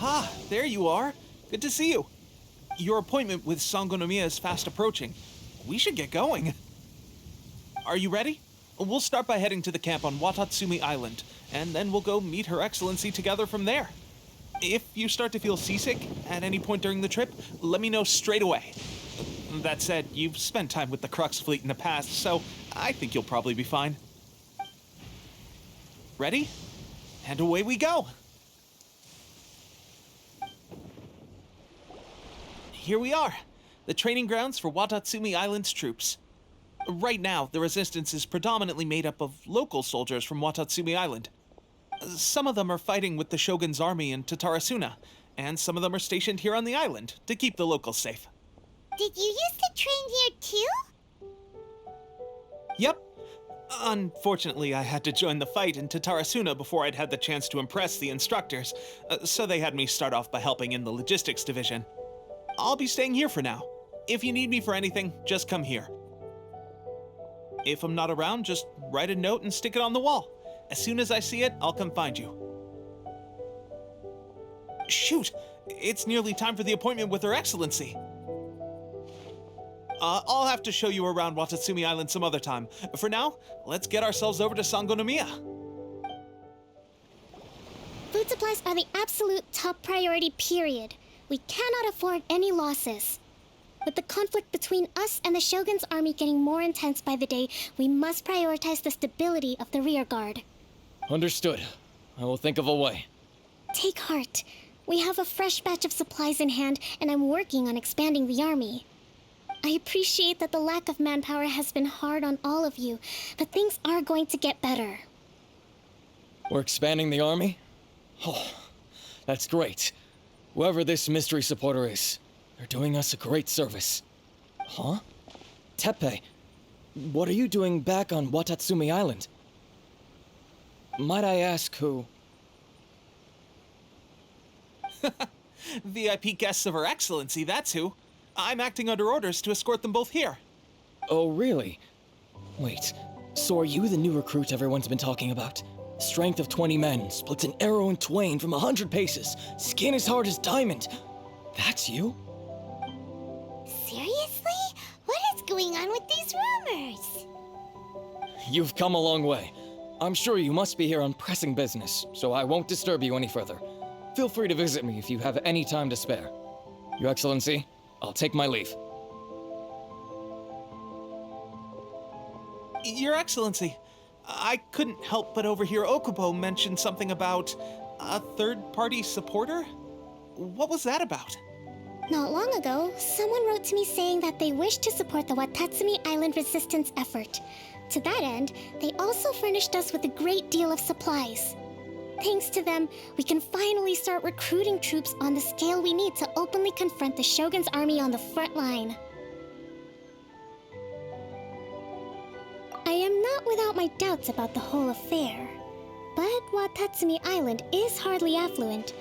Aha, there you are. Good to see you. Your appointment with Sangonomiya is fast approaching. We should get going. Are you ready? We'll start by heading to the camp on Watatsumi Island, and then we'll go meet Her Excellency together from there. If you start to feel seasick at any point during the trip, let me know straight away. That said, you've spent time with the Crux fleet in the past, so I think you'll probably be fine. Ready? And away we go! Here we are, the training grounds for Watatsumi Island's troops. Right now, the resistance is predominantly made up of local soldiers from Watatsumi Island. Some of them are fighting with the Shogun's army in Tatarasuna, and some of them are stationed here on the island to keep the locals safe. Did you used to train here too? Yep. Unfortunately, I had to join the fight in Tatarasuna before I'd had the chance to impress the instructors, so they had me start off by helping in the logistics division. I'll be staying here for now. If you need me for anything, just come here. If I'm not around, just write a note and stick it on the wall. As soon as I see it, I'll come find you. Shoot! It's nearly time for the appointment with Her Excellency. I'll have to show you around Watatsumi Island some other time. For now, let's get ourselves over to Sangonomiya. Food supplies are the absolute top priority, period. We cannot afford any losses. With the conflict between us and the Shogun's army getting more intense by the day, we must prioritize the stability of the rear guard. Understood. I will think of a way. Take heart. We have a fresh batch of supplies in hand, and I'm working on expanding the army. I appreciate that the lack of manpower has been hard on all of you, but things are going to get better. We're expanding the army? Oh, that's great. Whoever this mystery supporter is, they're doing us a great service. Huh? Teppei, what are you doing back on Watatsumi Island? Might I ask who? VIP guests of Her Excellency, that's who. I'm acting under orders to escort them both here. Oh, really? Wait, so are you the new recruit everyone's been talking about? Strength of 20 men, splits an arrow in twain from 100 paces, skin as hard as diamond. That's you? Seriously? What is going on with these rumors? You've come a long way. I'm sure you must be here on pressing business, so I won't disturb you any further. Feel free to visit me if you have any time to spare. Your Excellency, I'll take my leave. Your Excellency, I couldn't help but overhear Okubo mention something about a third-party supporter? What was that about? Not long ago, someone wrote to me saying that they wish to support the Watatsumi Island resistance effort. To that end, they also furnished us with a great deal of supplies. Thanks to them, we can finally start recruiting troops on the scale we need to openly confront the Shogun's army on the front line. I am not without my doubts about the whole affair, but Watatsumi Island is hardly affluent,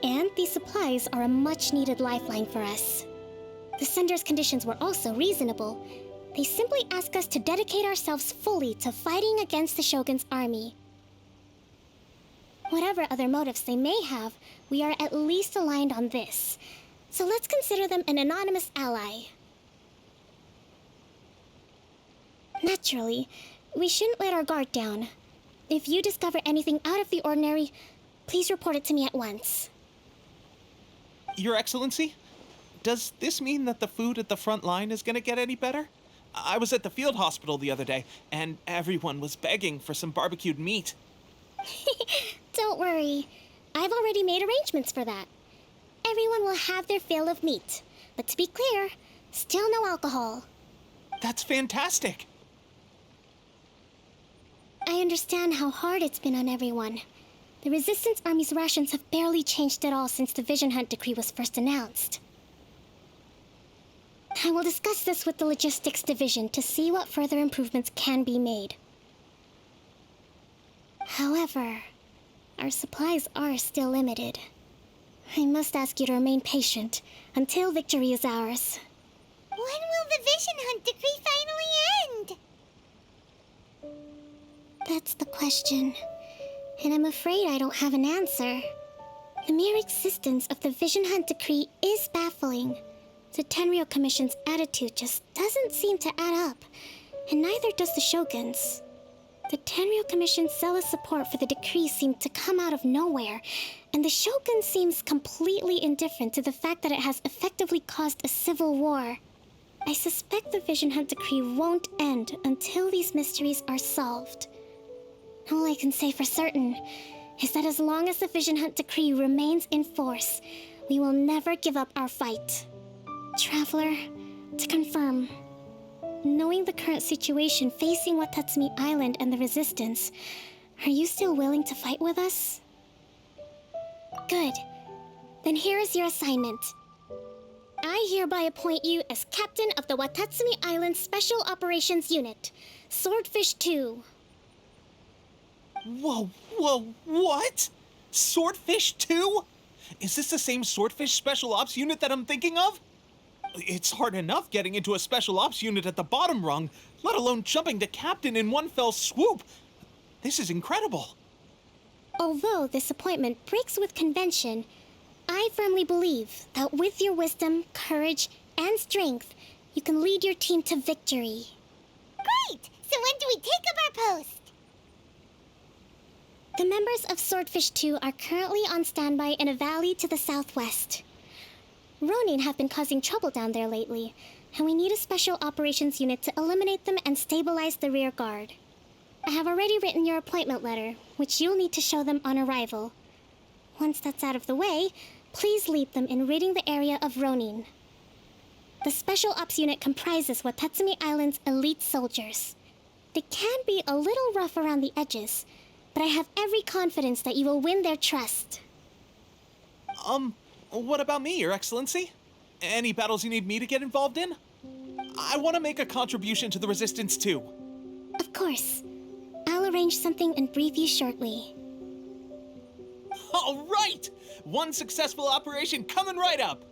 and these supplies are a much-needed lifeline for us. The sender's conditions were also reasonable. They simply ask us to dedicate ourselves fully to fighting against the Shogun's army. Whatever other motives they may have, we are at least aligned on this. So let's consider them an anonymous ally. Naturally, we shouldn't let our guard down. If you discover anything out of the ordinary, please report it to me at once. Your Excellency, does this mean that the food at the front line is gonna get any better? I was at the field hospital the other day, and everyone was begging for some barbecued meat. Don't worry. I've already made arrangements for that. Everyone will have their fill of meat. But to be clear, still no alcohol. That's fantastic! I understand how hard it's been on everyone. The Resistance Army's rations have barely changed at all since the Vision Hunt decree was first announced. I will discuss this with the Logistics Division to see what further improvements can be made. However, our supplies are still limited. I must ask you to remain patient until victory is ours. When will the Vision Hunt decree finally end? That's the question, and I'm afraid I don't have an answer. The mere existence of the Vision Hunt Decree is baffling. The Tenryou Commission's attitude just doesn't seem to add up, and neither does the Shogun's. The Tenryou Commission's zealous support for the decree seemed to come out of nowhere, and the Shogun seems completely indifferent to the fact that it has effectively caused a civil war. I suspect the Vision Hunt Decree won't end until these mysteries are solved. All I can say for certain is that as long as the Vision Hunt Decree remains in force, we will never give up our fight. Traveler, to confirm, knowing the current situation facing Watatsumi Island and the Resistance, are you still willing to fight with us? Good. Then here is your assignment. I hereby appoint you as captain of the Watatsumi Island Special Operations Unit, Swordfish 2. Whoa, what? Swordfish 2? Is this the same Swordfish Special Ops unit that I'm thinking of? It's hard enough getting into a Special Ops unit at the bottom rung, let alone jumping to captain in one fell swoop. This is incredible. Although this appointment breaks with convention, I firmly believe that with your wisdom, courage, and strength, you can lead your team to victory. Great! So when do we take up our post? The members of Swordfish 2 are currently on standby in a valley to the southwest. Ronin have been causing trouble down there lately, and we need a special operations unit to eliminate them and stabilize the rear guard. I have already written your appointment letter, which you'll need to show them on arrival. Once that's out of the way, please lead them in ridding the area of Ronin. The Special Ops unit comprises Watatsumi Island's elite soldiers. They can be a little rough around the edges, but I have every confidence that you will win their trust. What about me, Your Excellency? Any battles you need me to get involved in? I want to make a contribution to the Resistance too. Of course. I'll arrange something and brief you shortly. All right! One successful operation coming right up!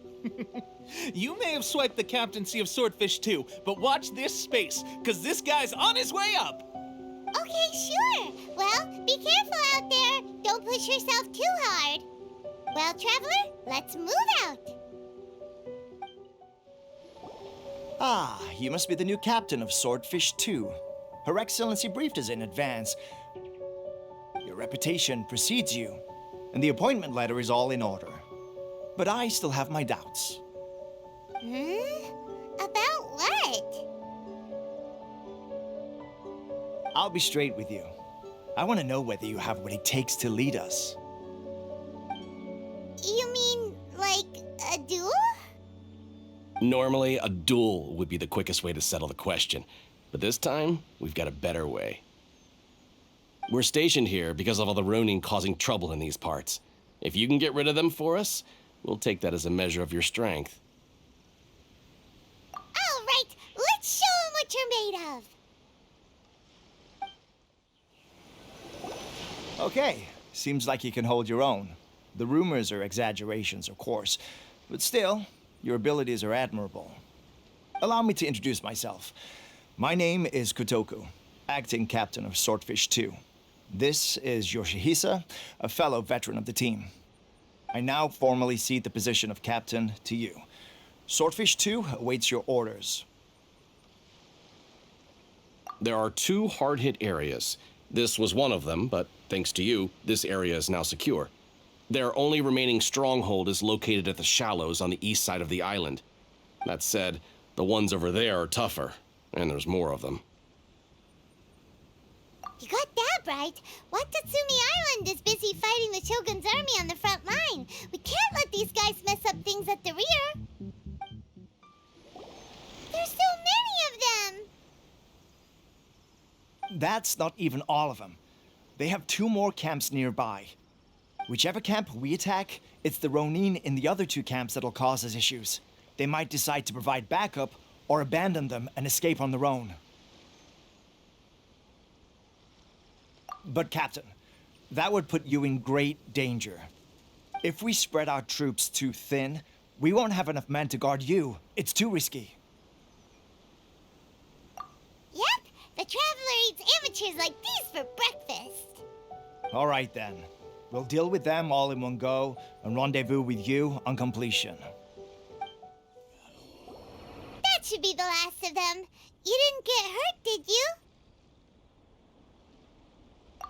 You may have swiped the captaincy of Swordfish 2, but watch this space, because this guy's on his way up! Okay, sure. Well, be careful out there. Don't push yourself too hard. Well, Traveler, let's move out. Ah, you must be the new captain of Swordfish 2. Her Excellency briefed us in advance. Your reputation precedes you, and the appointment letter is all in order. But I still have my doubts. About what? I'll be straight with you. I want to know whether you have what it takes to lead us. You mean, like, a duel? Normally, a duel would be the quickest way to settle the question, but this time, we've got a better way. We're stationed here because of all the Ronin causing trouble in these parts. If you can get rid of them for us, we'll take that as a measure of your strength. All right, let's show 'em what you're made of. Okay, seems like you can hold your own. The rumors are exaggerations, of course, but still, your abilities are admirable. Allow me to introduce myself. My name is Kotoku, acting captain of Swordfish 2. This is Yoshihisa, a fellow veteran of the team. I now formally cede the position of captain to you. Swordfish 2 awaits your orders. There are 2 hard-hit areas. This was one of them, but thanks to you, this area is now secure. Their only remaining stronghold is located at the shallows on the east side of the island. That said, the ones over there are tougher, and there's more of them. You got that right. Watatsumi Island is busy fighting the Shogun's army on the front line. We can't let these guys mess up things at the rear. There's so many of them. That's not even all of them. They have 2 more camps nearby. Whichever camp we attack, it's the Ronin in the other 2 camps that'll cause us issues. They might decide to provide backup or abandon them and escape on their own. But Captain, that would put you in great danger. If we spread our troops too thin, we won't have enough men to guard you. It's too risky. Yep, the Traveler eats amateurs like these for breakfast. All right then. We'll deal with them all in one go and rendezvous with you on completion. That should be the last of them. You didn't get hurt, did you?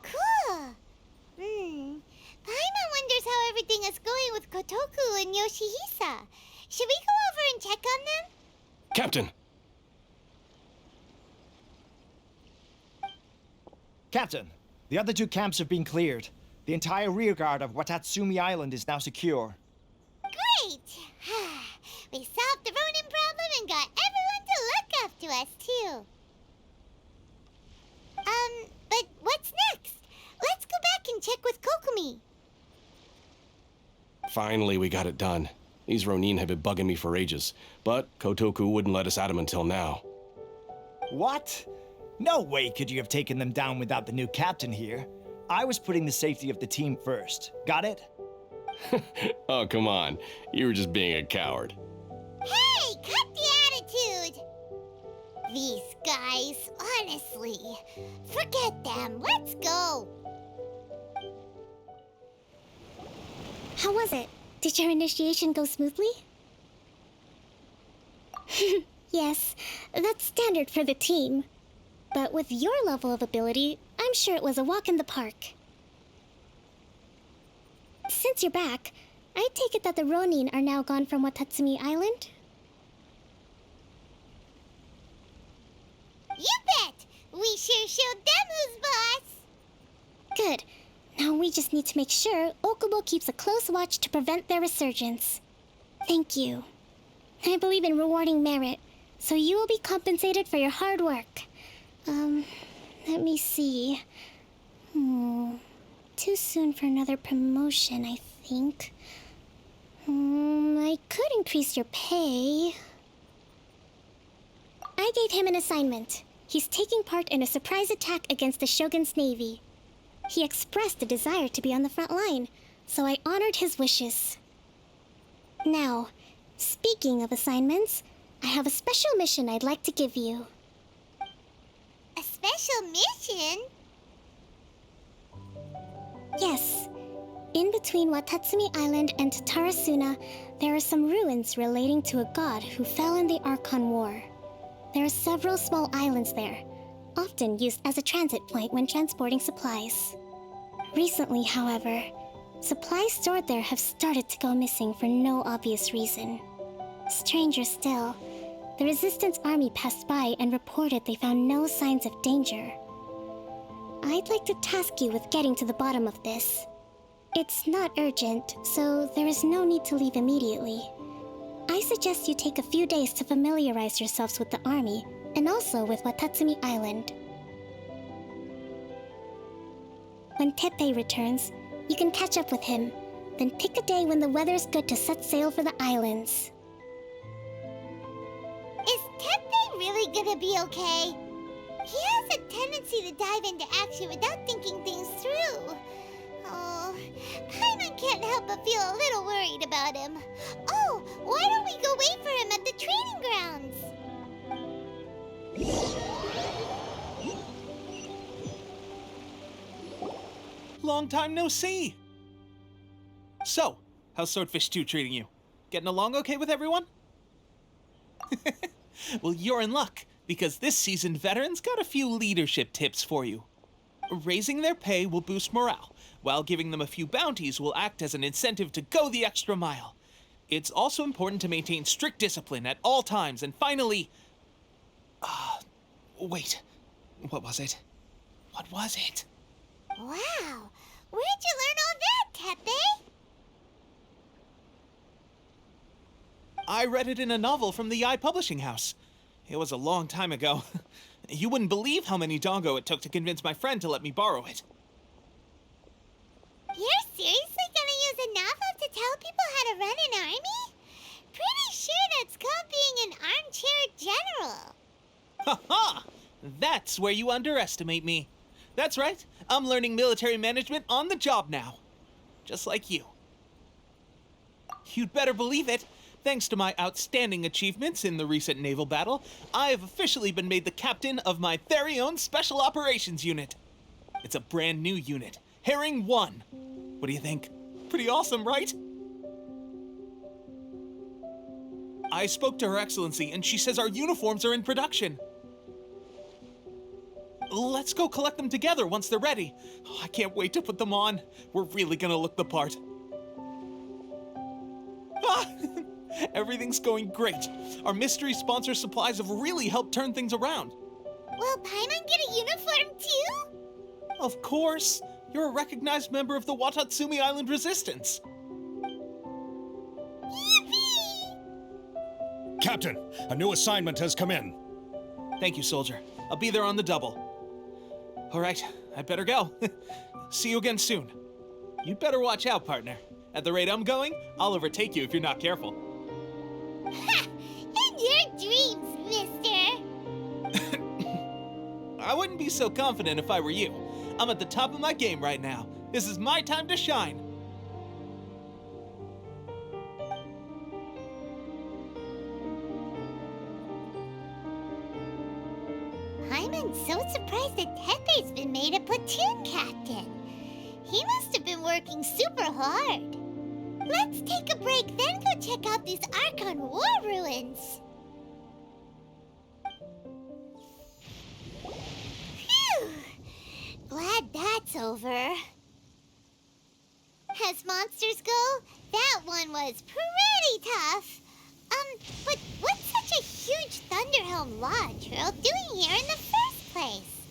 Cool. Paimon wonders how everything is going with Kotoku and Yoshihisa. Should we go over and check on them? Captain! Captain, the other two camps have been cleared. The entire rearguard of Watatsumi Island is now secure. Great! We solved the Ronin problem and got everyone to look after us, too. But what's next? Let's go back and check with Kokumi. Finally, we got it done. These Ronin have been bugging me for ages, but Kotoku wouldn't let us at them until now. What? No way could you have taken them down without the new captain here. I was putting the safety of the team first. Got it? Oh, come on. You were just being a coward. Hey, cut the attitude! These guys, honestly. Forget them. Let's go. How was it? Did your initiation go smoothly? Yes, that's standard for the team. But with your level of ability, I'm sure it was a walk in the park. Since you're back, I take it that the Ronin are now gone from Watatsumi Island? You bet! We sure showed them who's boss! Good. Now we just need to make sure Okubo keeps a close watch to prevent their resurgence. Thank you. I believe in rewarding merit, so you will be compensated for your hard work. Let me see. Too soon for another promotion, I think. I could increase your pay. I gave him an assignment. He's taking part in a surprise attack against the Shogun's navy. He expressed a desire to be on the front line, so I honored his wishes. Now, speaking of assignments, I have a special mission I'd like to give you. A special mission? Yes. In between Watatsumi Island and Tarasuna, there are some ruins relating to a god who fell in the Archon War. There are several small islands there, often used as a transit point when transporting supplies. Recently, however, supplies stored there have started to go missing for no obvious reason. Stranger still, the Resistance army passed by and reported they found no signs of danger. I'd like to task you with getting to the bottom of this. It's not urgent, so there is no need to leave immediately. I suggest you take a few days to familiarize yourselves with the army, and also with Watatsumi Island. When Teppei returns, you can catch up with him, then pick a day when the weather's good to set sail for the islands. Is Teppei really gonna be okay? He has a tendency to dive into action without thinking things through. Oh, Paimon can't help but feel a little worried about him. Oh, why don't we go wait for him at the training grounds? Long time no see! So, how's Swordfish 2 treating you? Getting along okay with everyone? Well, you're in luck, because this seasoned veteran's got a few leadership tips for you. Raising their pay will boost morale, while giving them a few bounties will act as an incentive to go the extra mile. It's also important to maintain strict discipline at all times, and finally... wait. What was it? What was it? Wow, where'd you learn all that, Teppei? I read it in a novel from the Yai Publishing House. It was a long time ago. You wouldn't believe how many dongo it took to convince my friend to let me borrow it. You're seriously gonna use a novel to tell people how to run an army? Pretty sure that's called being an armchair general. Ha ha! That's where you underestimate me. That's right, I'm learning military management on the job now. Just like you. You'd better believe it. Thanks to my outstanding achievements in the recent naval battle, I have officially been made the captain of my very own Special Operations Unit. It's a brand new unit, Herring 1. What do you think? Pretty awesome, right? I spoke to Her Excellency, and she says our uniforms are in production. Let's go collect them together once they're ready. Oh, I can't wait to put them on. We're really gonna look the part. Ah, everything's going great. Our mystery sponsor supplies have really helped turn things around. Will Paimon get a uniform too? Of course. You're a recognized member of the Watatsumi Island Resistance. Yippee! Captain, a new assignment has come in. Thank you, soldier. I'll be there on the double. All right, I'd better go. See you again soon. You'd better watch out, partner. At the rate I'm going, I'll overtake you if you're not careful. Ha! In your dreams, mister! I wouldn't be so confident if I were you. I'm at the top of my game right now. This is my time to shine. Paimon's so surprised that Tepe's been made a platoon captain. He must have been working super hard. Let's take a break, then go check out these Archon war ruins. Phew! Glad that's over. As monsters go, that one was pretty tough. But what's such a huge Thunderhelm Lodge Earl doing here in the first place?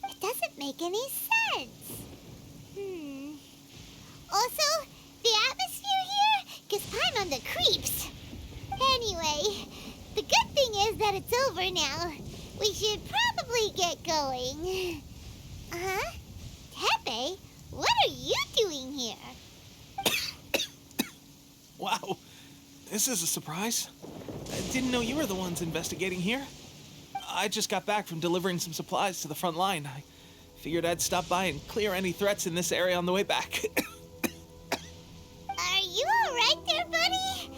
It doesn't make any sense. Also, the atmosphere here gives Paimon the creeps. Anyway, the good thing is that it's over now. We should probably get going. Huh? Tepe, what are you doing here? Wow, this is a surprise. I didn't know you were the ones investigating here. I just got back from delivering some supplies to the front line. I figured I'd stop by and clear any threats in this area on the way back. Are you alright there, buddy?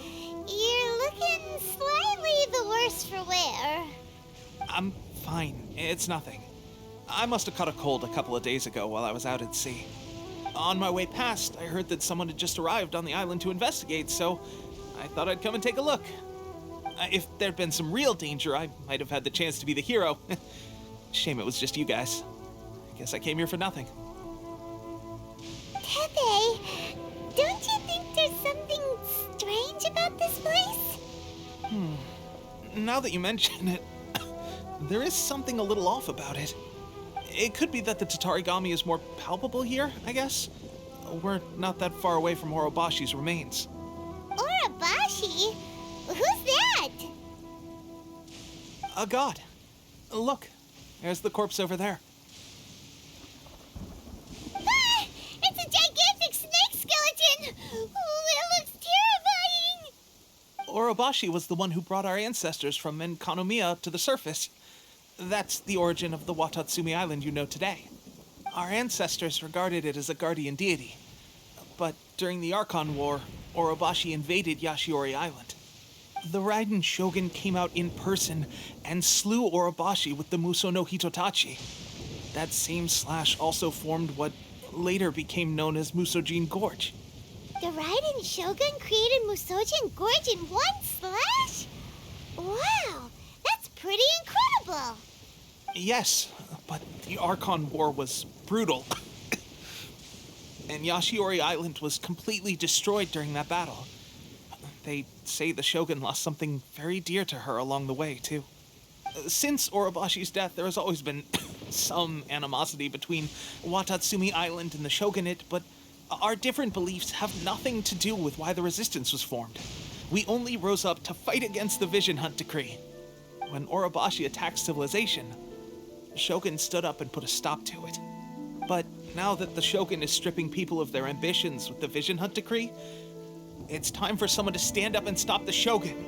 You're looking slightly the worse for wear. I'm fine. It's nothing. I must have caught a cold a couple of days ago while I was out at sea. On my way past, I heard that someone had just arrived on the island to investigate, so I thought I'd come and take a look. If there'd been some real danger, I might have had the chance to be the hero. Shame it was just you guys. I guess I came here for nothing. Tepe, don't you think there's something strange about this place? Now that you mention it, there is something a little off about it. It could be that the Tatarigami is more palpable here, I guess. We're not that far away from Orobashi's remains. Orobashi? Who's that? A god. Look, there's the corpse over there. Ah! It's a gigantic snake skeleton! Oh, it looks terrifying! Orobashi was the one who brought our ancestors from Enkanomiya to the surface. That's the origin of the Watatsumi Island you know today. Our ancestors regarded it as a guardian deity. But during the Archon War, Orobashi invaded Yashiori Island. The Raiden Shogun came out in person and slew Orobashi with the Muso no Hitotachi. That same slash also formed what later became known as Musojin Gorge. The Raiden Shogun created Musojin Gorge in one slash? Wow, that's pretty incredible! Yes, but the Archon War was brutal. And Yashiori Island was completely destroyed during that battle. They say the Shogun lost something very dear to her along the way, too. Since Orobashi's death, there has always been some animosity between Watatsumi Island and the Shogunate, but our different beliefs have nothing to do with why the resistance was formed. We only rose up to fight against the Vision Hunt Decree. When Orobashi attacked civilization, the Shogun stood up and put a stop to it. But now that the Shogun is stripping people of their ambitions with the Vision Hunt Decree, it's time for someone to stand up and stop the Shogun.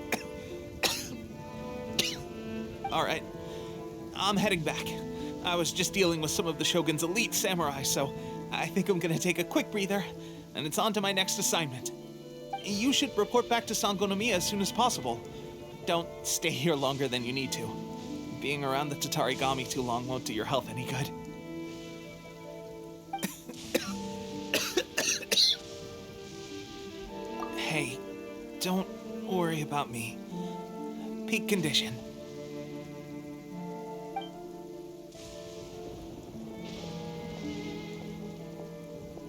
All right, I'm heading back. I was just dealing with some of the Shogun's elite samurai, so I think I'm gonna take a quick breather, and it's on to my next assignment. You should report back to Sangonomiya as soon as possible. Don't stay here longer than you need to. Being around the Tatarigami too long won't do your health any good. Don't worry about me. Peak condition.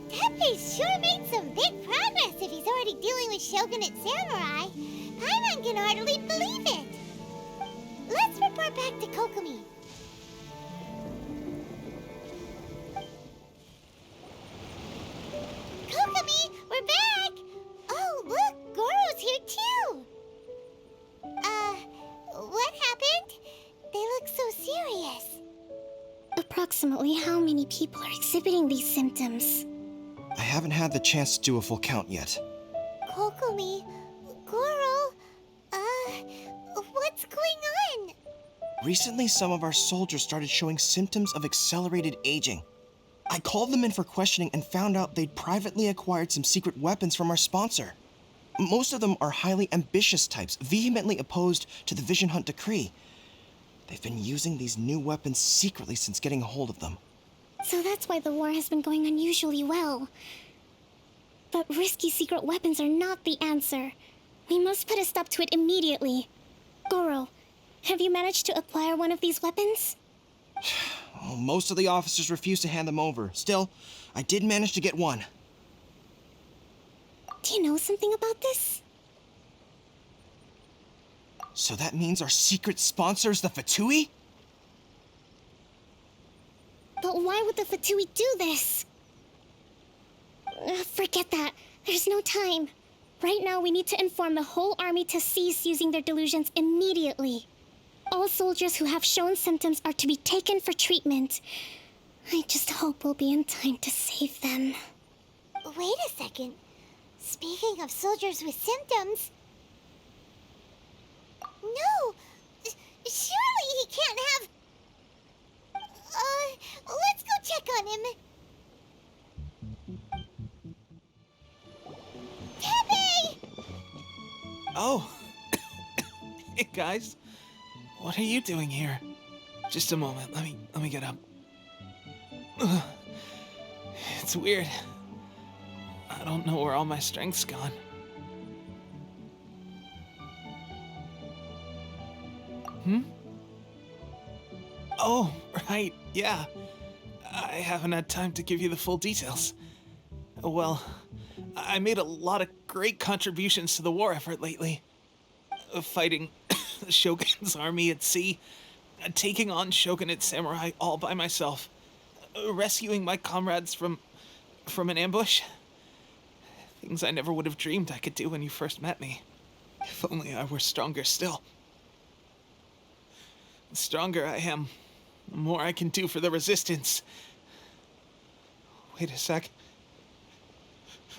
Teppei sure made some big progress if he's already dealing with Shogunate Samurai. Paimon can hardly believe it. Let's report back to Kokomi. Kokomi, we're back! Oh, look, Goro's here too! What happened? They look so serious. Approximately how many people are exhibiting these symptoms? I haven't had the chance to do a full count yet. Kokomi, Goro, what's going on? Recently, some of our soldiers started showing symptoms of accelerated aging. I called them in for questioning and found out they'd privately acquired some secret weapons from our sponsor. Most of them are highly ambitious types, vehemently opposed to the Vision Hunt decree. They've been using these new weapons secretly since getting a hold of them. So that's why the war has been going unusually well. But risky secret weapons are not the answer. We must put a stop to it immediately. Goro, have you managed to acquire one of these weapons? Oh, most of the officers refused to hand them over. Still, I did manage to get one. Do you know something about this? So that means our secret sponsor is the Fatui? But why would the Fatui do this? Forget that. There's no time. Right now, we need to inform the whole army to cease using their delusions immediately. All soldiers who have shown symptoms are to be taken for treatment. I just hope we'll be in time to save them. Wait a second. Speaking of soldiers with symptoms... No! Surely he can't have... let's go check on him. Teppei! Oh. Hey, guys. What are you doing here? Just a moment. Let me get up. Ugh. It's weird. I don't know where all my strength's gone. Oh, right, yeah. I haven't had time to give you the full details. Well, I made a lot of great contributions to the war effort lately. Fighting the Shogun's army at sea, taking on Shogunate samurai all by myself, rescuing my comrades from an ambush. Things I never would have dreamed I could do when you first met me. If only I were stronger still. The stronger I am, the more I can do for the resistance. Wait a sec.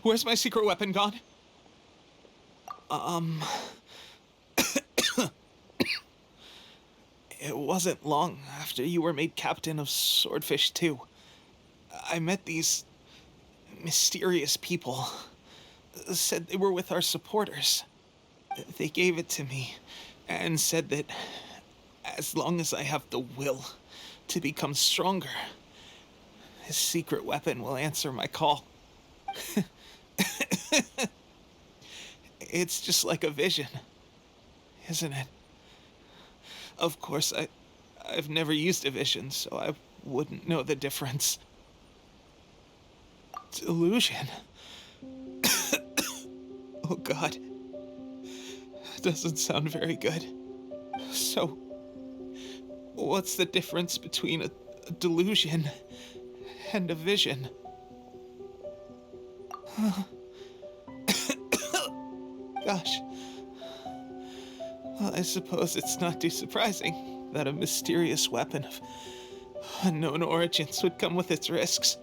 Where's my secret weapon gone? It wasn't long after you were made captain of Swordfish 2. I met these mysterious people. Said they were with our supporters. They gave it to me and said that as long as I have the will to become stronger, his secret weapon will answer my call. It's just like a vision, isn't it? Of course, I've never used a vision, so I wouldn't know the difference. Delusion. Oh God. Doesn't sound very good. So, what's the difference between a delusion and a vision? Gosh. Well, I suppose it's not too surprising that a mysterious weapon of unknown origins would come with its risks.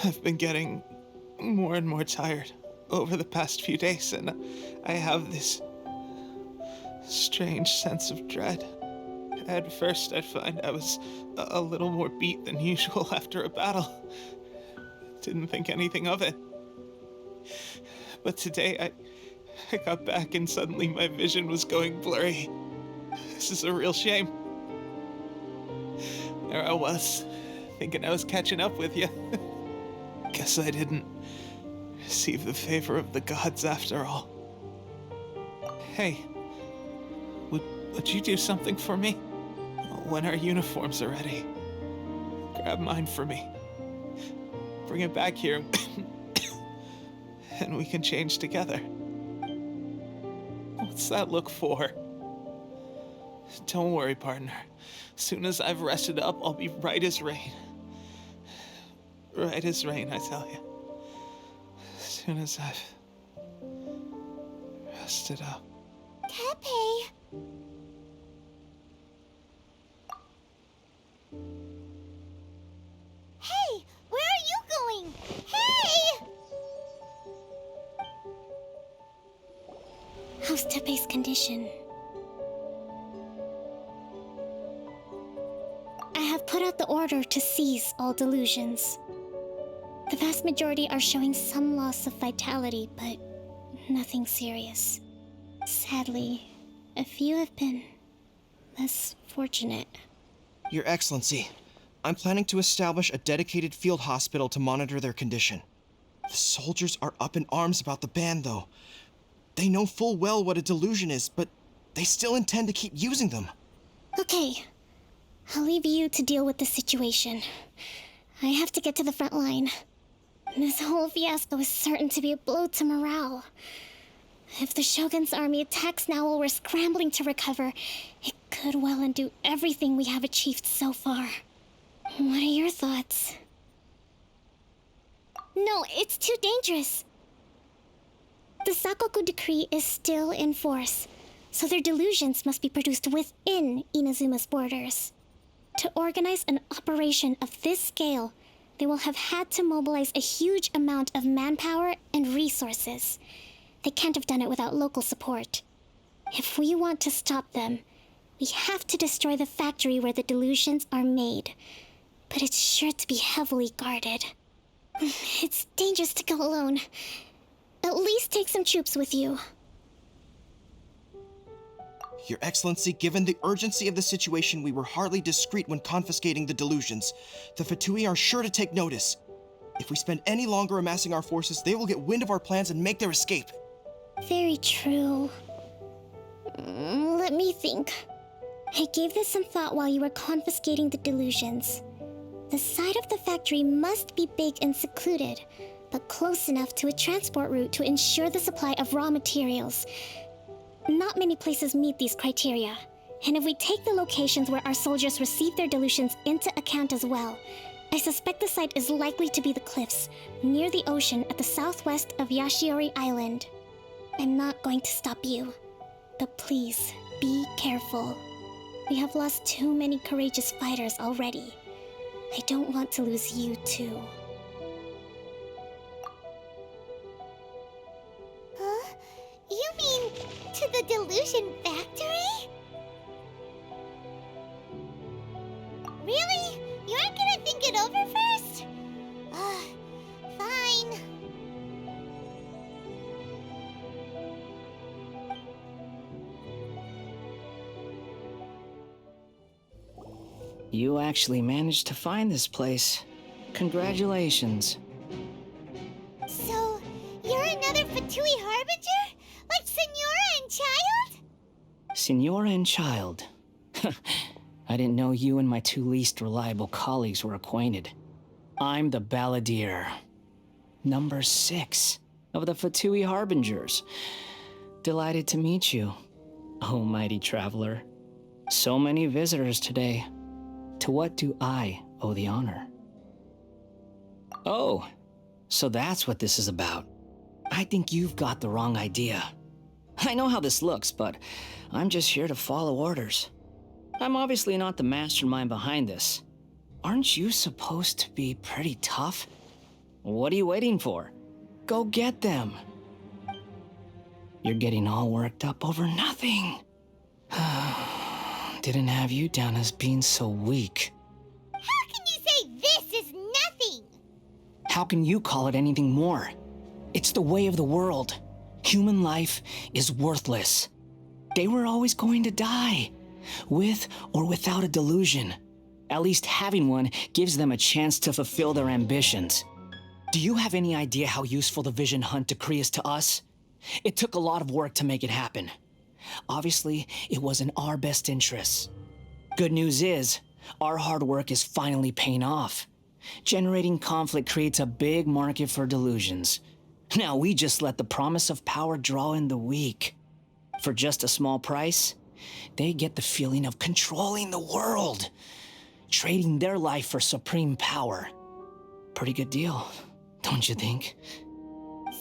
I've been getting more and more tired over the past few days, and I have this strange sense of dread. At first, I'd find I was a little more beat than usual after a battle. Didn't think anything of it. But today, I got back and suddenly my vision was going blurry. This is a real shame. There I was, thinking I was catching up with you. Guess I didn't receive the favor of the gods after all. Hey, would you do something for me? When our uniforms are ready, grab mine for me. Bring it back here, and we can change together. What's that look for? Don't worry, partner. Soon as I've rested up, I'll be right as rain. Right as rain, I tell you. Soon as I've rested up. Tepe. Hey, where are you going? Hey! How's Tepe's condition? I have put out the order to cease all delusions. The vast majority are showing some loss of vitality, but nothing serious. Sadly, a few have been less fortunate. Your Excellency, I'm planning to establish a dedicated field hospital to monitor their condition. The soldiers are up in arms about the ban, though. They know full well what a delusion is, but they still intend to keep using them. Okay, I'll leave you to deal with the situation. I have to get to the front line. This whole fiasco is certain to be a blow to morale. If the Shogun's army attacks now while we're scrambling to recover, it could well undo everything we have achieved so far. What are your thoughts? No, it's too dangerous. The Sakoku decree is still in force, so their delusions must be produced within Inazuma's borders. To organize an operation of this scale, they will have had to mobilize a huge amount of manpower and resources. They can't have done it without local support. If we want to stop them, we have to destroy the factory where the delusions are made. But it's sure to be heavily guarded. It's dangerous to go alone. At least take some troops with you. Your Excellency, given the urgency of the situation, we were hardly discreet when confiscating the delusions. The Fatui are sure to take notice. If we spend any longer amassing our forces, they will get wind of our plans and make their escape. Very true. Let me think. I gave this some thought while you were confiscating the delusions. The side of the factory must be big and secluded, but close enough to a transport route to ensure the supply of raw materials. Not many places meet these criteria, and if we take the locations where our soldiers receive their delusions into account as well, I suspect the site is likely to be the cliffs, near the ocean at the southwest of Yashiori Island. I'm not going to stop you, but please, be careful. We have lost too many courageous fighters already. I don't want to lose you too. Huh? You mean to the delusion factory? Really? You aren't gonna think it over first? Fine. You actually managed to find this place. Congratulations. So, you're another Fatui Harbinger? Like Senora and Child? Senora and Child. I didn't know you and my two least reliable colleagues were acquainted. I'm the Balladeer. Number 6 of the Fatui Harbingers. Delighted to meet you, oh mighty traveler. So many visitors today. To what do I owe the honor? Oh, so that's what this is about. I think you've got the wrong idea. I know how this looks, but I'm just here to follow orders. I'm obviously not the mastermind behind this. Aren't you supposed to be pretty tough? What are you waiting for? Go get them. You're getting all worked up over nothing. Didn't have you down as being so weak. How can you say this is nothing? How can you call it anything more? It's the way of the world. Human life is worthless. They were always going to die, with or without a delusion. At least having one gives them a chance to fulfill their ambitions. Do you have any idea how useful the Vision Hunt decree is to us? It took a lot of work to make it happen. Obviously, it was in our best interests. Good news is, our hard work is finally paying off. Generating conflict creates a big market for delusions. Now we just let the promise of power draw in the weak. For just a small price, they get the feeling of controlling the world, trading their life for supreme power. Pretty good deal, don't you think?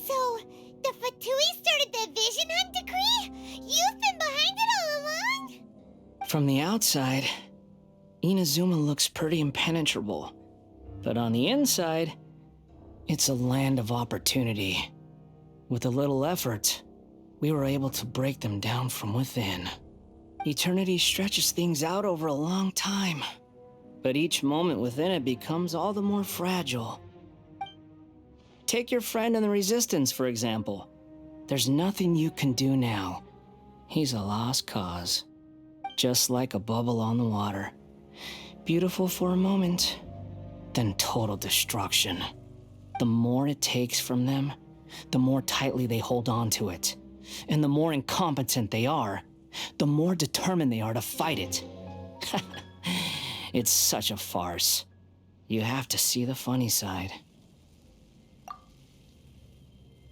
So, the Fatui started the Vision Hunt decree? You've been behind it all along? From the outside, Inazuma looks pretty impenetrable. But on the inside, it's a land of opportunity. With a little effort, we were able to break them down from within. Eternity stretches things out over a long time, but each moment within it becomes all the more fragile. Take your friend in the Resistance, for example. There's nothing you can do now. He's a lost cause. Just like a bubble on the water. Beautiful for a moment, then total destruction. The more it takes from them, the more tightly they hold on to it. And the more incompetent they are, the more determined they are to fight it. It's such a farce. You have to see the funny side.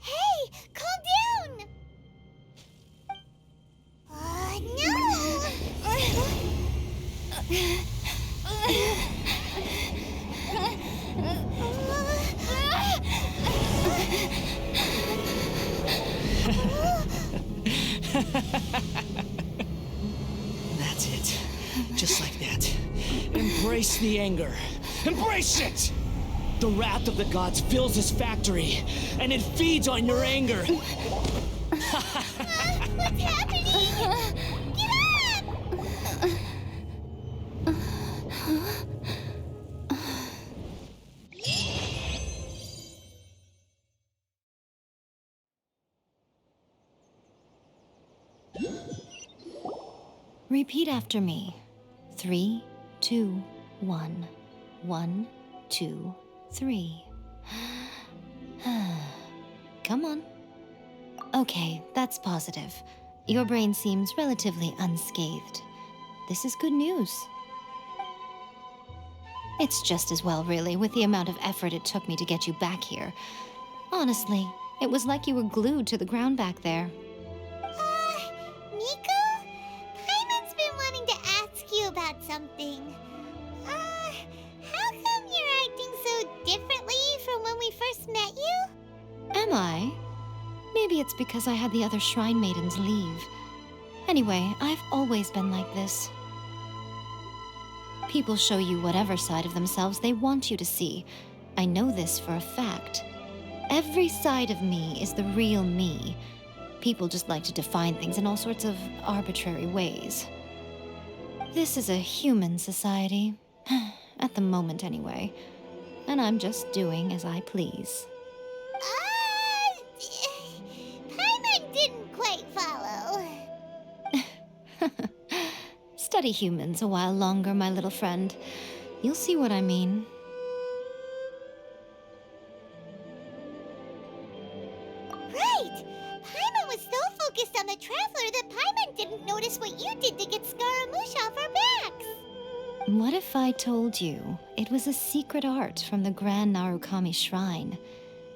Hey, calm down! That's it. Just like that. Embrace the anger. Embrace it! The wrath of the gods fills this factory, and it feeds on your anger. What's happening? Get up! Repeat after me. 3, 2, 1. 1, 2, 3. Come on. Okay, that's positive. Your brain seems relatively unscathed. This is good news. It's just as well, really, with the amount of effort it took me to get you back here. Honestly, it was like you were glued to the ground back there. Nico? Paimon's been wanting to ask you about something. How come you're acting so differently from when we first met you? Am I? Maybe it's because I had the other Shrine Maidens leave. Anyway, I've always been like this. People show you whatever side of themselves they want you to see. I know this for a fact. Every side of me is the real me. People just like to define things in all sorts of arbitrary ways. This is a human society. At the moment, anyway. And I'm just doing as I please. Paimon didn't quite follow. Study humans a while longer, my little friend. You'll see what I mean. Right! Paimon was so focused on the Traveler that Paimon didn't notice what you did to get Scaramouche off our backs. What if I told you it was a secret art from the Grand Narukami Shrine,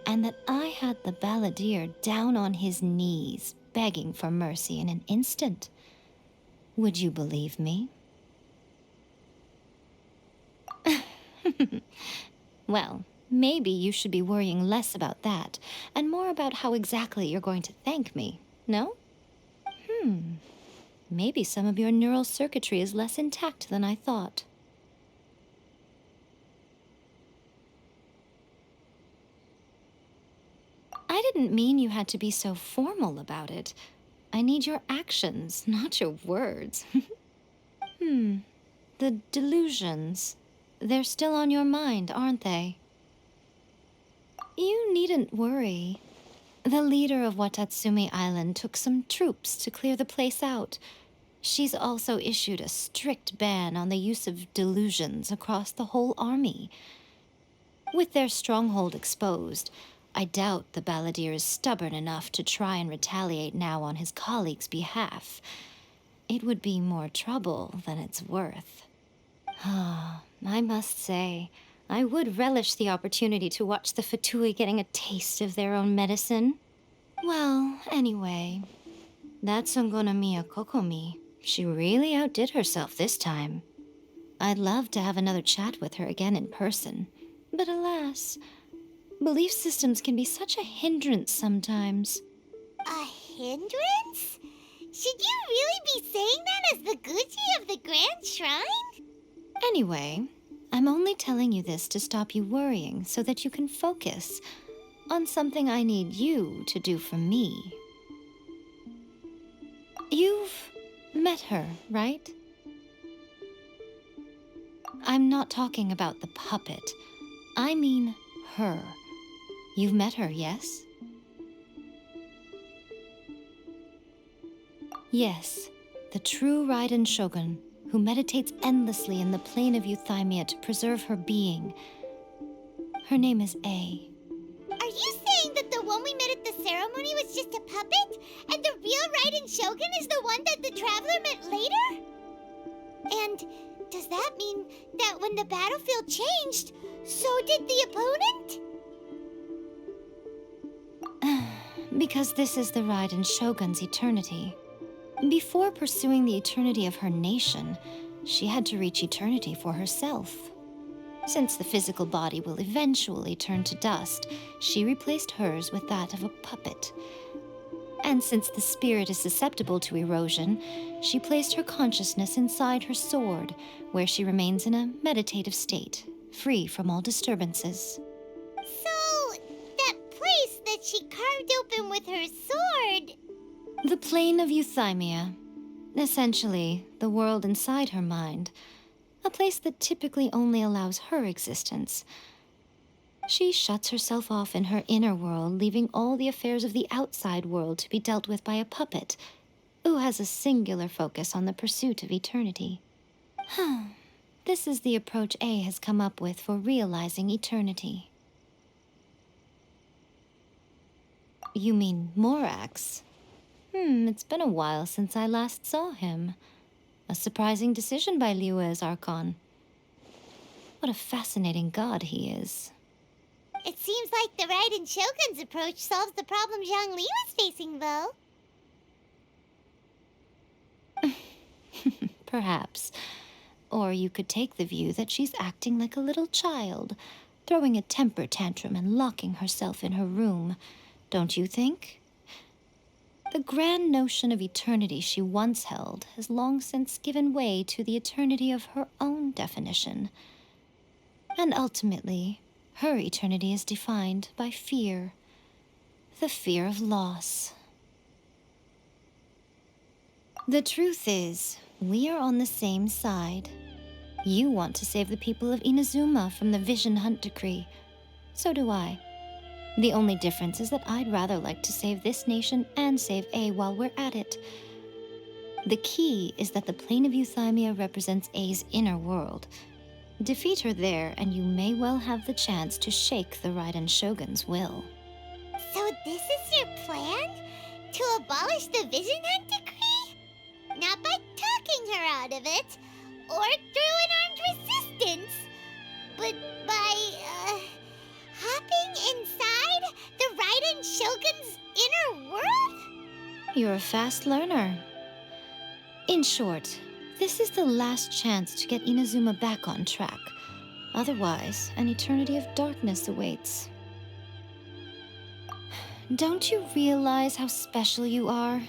and that I had the balladeer down on his knees, begging for mercy in an instant? Would you believe me? Well, maybe you should be worrying less about that, and more about how exactly you're going to thank me, no? Maybe some of your neural circuitry is less intact than I thought. I didn't mean you had to be so formal about it. I need your actions, not your words. The delusions. They're still on your mind, aren't they? You needn't worry. The leader of Watatsumi Island took some troops to clear the place out. She's also issued a strict ban on the use of delusions across the whole army. With their stronghold exposed, I doubt the balladeer is stubborn enough to try and retaliate now on his colleague's behalf. It would be more trouble than it's worth. I must say, I would relish the opportunity to watch the Fatui getting a taste of their own medicine. Well, anyway, that Songonomiya Kokomi, she really outdid herself this time. I'd love to have another chat with her again in person, but alas, belief systems can be such a hindrance sometimes. A hindrance? Should you really be saying that as the Gucci of the Grand Shrine? Anyway, I'm only telling you this to stop you worrying so that you can focus on something I need you to do for me. You've met her, right? I'm not talking about the puppet. I mean her. You've met her, yes? Yes, the true Raiden Shogun, who meditates endlessly in the plane of Euthymia to preserve her being. Her name is A. Are you saying that the one we met at the ceremony was just a puppet? And the real Raiden Shogun is the one that the Traveler met later? And does that mean that when the battlefield changed, so did the opponent? Because this is the Raiden Shogun's eternity. Before pursuing the eternity of her nation, she had to reach eternity for herself. Since the physical body will eventually turn to dust, she replaced hers with that of a puppet. And since the spirit is susceptible to erosion, she placed her consciousness inside her sword, where she remains in a meditative state, free from all disturbances. So, that place that she carved open with her sword... The plane of Euthymia. Essentially, the world inside her mind. A place that typically only allows her existence. She shuts herself off in her inner world, leaving all the affairs of the outside world to be dealt with by a puppet, who has a singular focus on the pursuit of eternity. This is the approach A has come up with for realizing eternity. You mean Morax? It's been a while since I last saw him. A surprising decision by Liyue's Archon. What a fascinating god he is. It seems like the Raiden Shogun's approach solves the problem Zhang Li was facing, though. Perhaps. Or you could take the view that she's acting like a little child, throwing a temper tantrum and locking herself in her room. Don't you think? The grand notion of eternity she once held has long since given way to the eternity of her own definition. And ultimately, her eternity is defined by fear. The fear of loss. The truth is, we are on the same side. You want to save the people of Inazuma from the Vision Hunt decree. So do I. The only difference is that I'd rather like to save this nation and save A while we're at it. The key is that the plane of Euthymia represents A's inner world. Defeat her there, and you may well have the chance to shake the Raiden Shogun's will. So this is your plan? To abolish the Vision Hunt decree? Not by talking her out of it, or through an armed resistance, but by, hopping inside the Raiden Shogun's inner world? You're a fast learner. In short, this is the last chance to get Inazuma back on track. Otherwise, an eternity of darkness awaits. Don't you realize how special you are?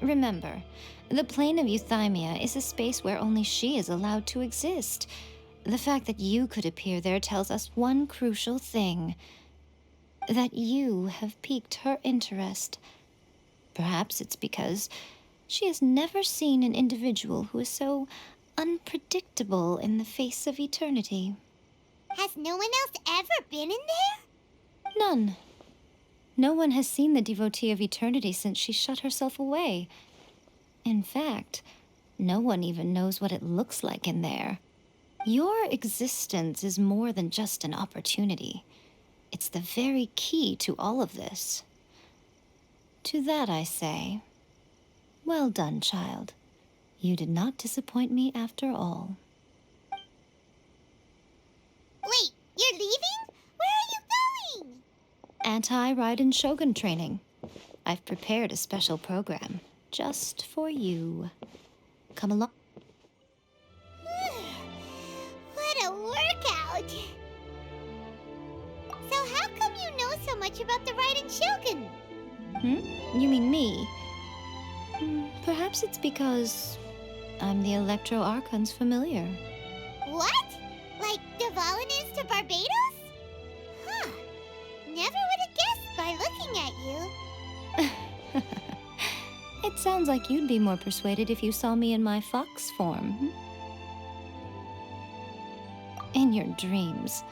Remember, the plane of Euthymia is a space where only she is allowed to exist. The fact that you could appear there tells us one crucial thing. That you have piqued her interest. Perhaps it's because she has never seen an individual who is so unpredictable in the face of eternity. Has no one else ever been in there? None. No one has seen the devotee of eternity since she shut herself away. In fact, no one even knows what it looks like in there. Your existence is more than just an opportunity. It's the very key to all of this. To that I say, well done, child. You did not disappoint me after all. Wait, you're leaving? Where are you going? Anti-Raiden Shogun training. I've prepared a special program just for you. Come along. What a workout! So how come you know so much about the Raiden Shogun? You mean me? Perhaps it's because I'm the Electro Archon's familiar. What? Like Dvalin is to Barbados? Huh. Never would have guessed by looking at you. It sounds like you'd be more persuaded if you saw me in my fox form. In your dreams.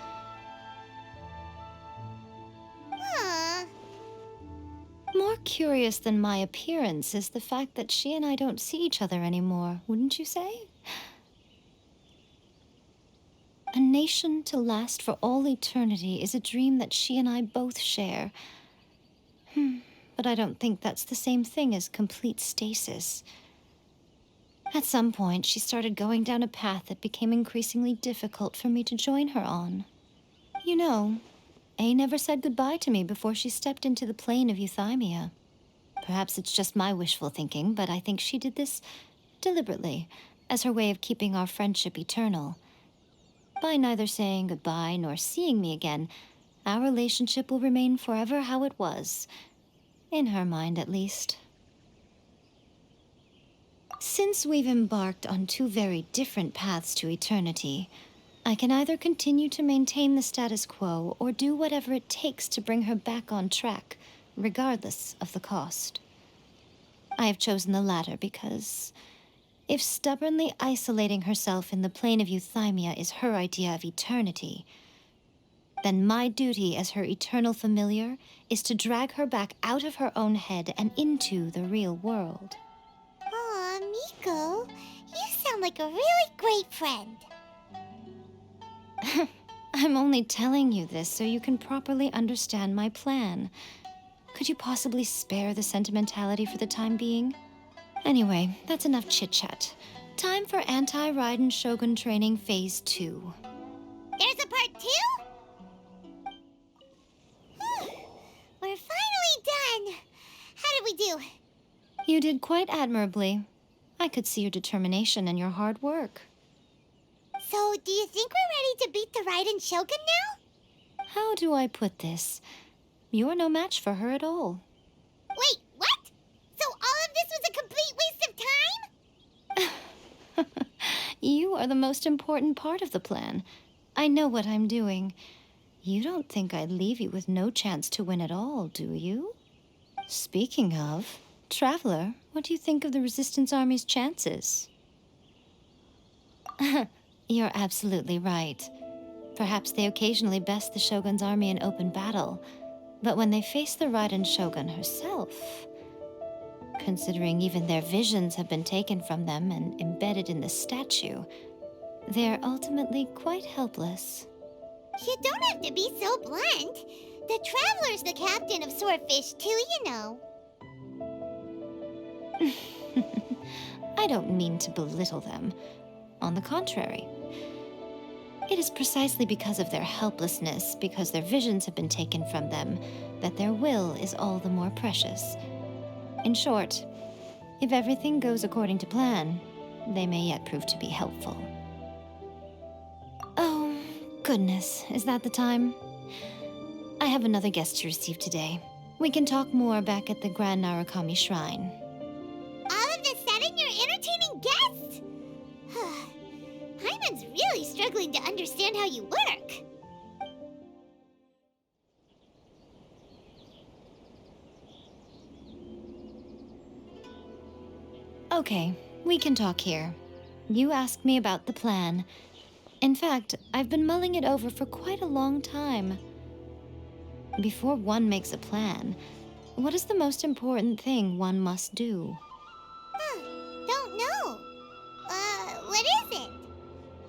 Huh. More curious than my appearance is the fact that she and I don't see each other anymore, wouldn't you say? A nation to last for all eternity is a dream that she and I both share. But I don't think that's the same thing as complete stasis. At some point, she started going down a path that became increasingly difficult for me to join her on. You know, A never said goodbye to me before she stepped into the plane of Euthymia. Perhaps it's just my wishful thinking, but I think she did this deliberately, as her way of keeping our friendship eternal. By neither saying goodbye nor seeing me again, our relationship will remain forever how it was. In her mind, at least. Since we've embarked on two very different paths to eternity, I can either continue to maintain the status quo or do whatever it takes to bring her back on track, regardless of the cost. I have chosen the latter because if stubbornly isolating herself in the plane of Euthymia is her idea of eternity, then my duty as her eternal familiar is to drag her back out of her own head and into the real world. Aw, Miko, you sound like a really great friend. I'm only telling you this so you can properly understand my plan. Could you possibly spare the sentimentality for the time being? Anyway, that's enough chit-chat. Time for Anti-Raiden Shogun Training Phase 2. There's a part 2? We're finally done. How did we do? You did quite admirably. I could see your determination and your hard work. So, do you think we're ready to beat the Raiden Shogun now? How do I put this? You're no match for her at all. Wait, what? So all of this was a complete waste of time? You are the most important part of the plan. I know what I'm doing. You don't think I'd leave you with no chance to win at all, do you? Speaking of, Traveler, what do you think of the Resistance Army's chances? You're absolutely right. Perhaps they occasionally best the Shogun's army in open battle, but when they face the Raiden Shogun herself, considering even their visions have been taken from them and embedded in the statue, they're ultimately quite helpless. You don't have to be so blunt. The Traveler's the captain of Swordfish too, you know. I don't mean to belittle them. On the contrary. It is precisely because of their helplessness, because their visions have been taken from them, that their will is all the more precious. In short, if everything goes according to plan, they may yet prove to be helpful. Oh, goodness, is that the time? I have another guest to receive today. We can talk more back at the Grand Narukami Shrine. All of a sudden, you're entertaining guests? Hyman's really struggling to understand how you work. Okay, we can talk here. You asked me about the plan. In fact, I've been mulling it over for quite a long time. Before one makes a plan, what is the most important thing one must do? Don't know. What is it?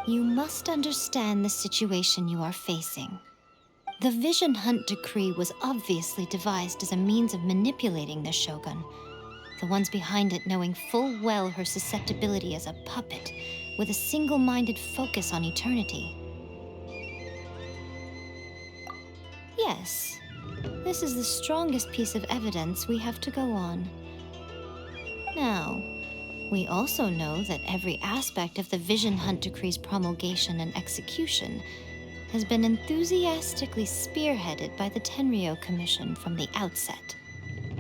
You must understand the situation you are facing. The Vision Hunt Decree was obviously devised as a means of manipulating the Shogun, the ones behind it knowing full well her susceptibility as a puppet, with a single-minded focus on eternity. Yes, this is the strongest piece of evidence we have to go on. Now, we also know that every aspect of the Vision Hunt Decree's promulgation and execution has been enthusiastically spearheaded by the Tenryou Commission from the outset.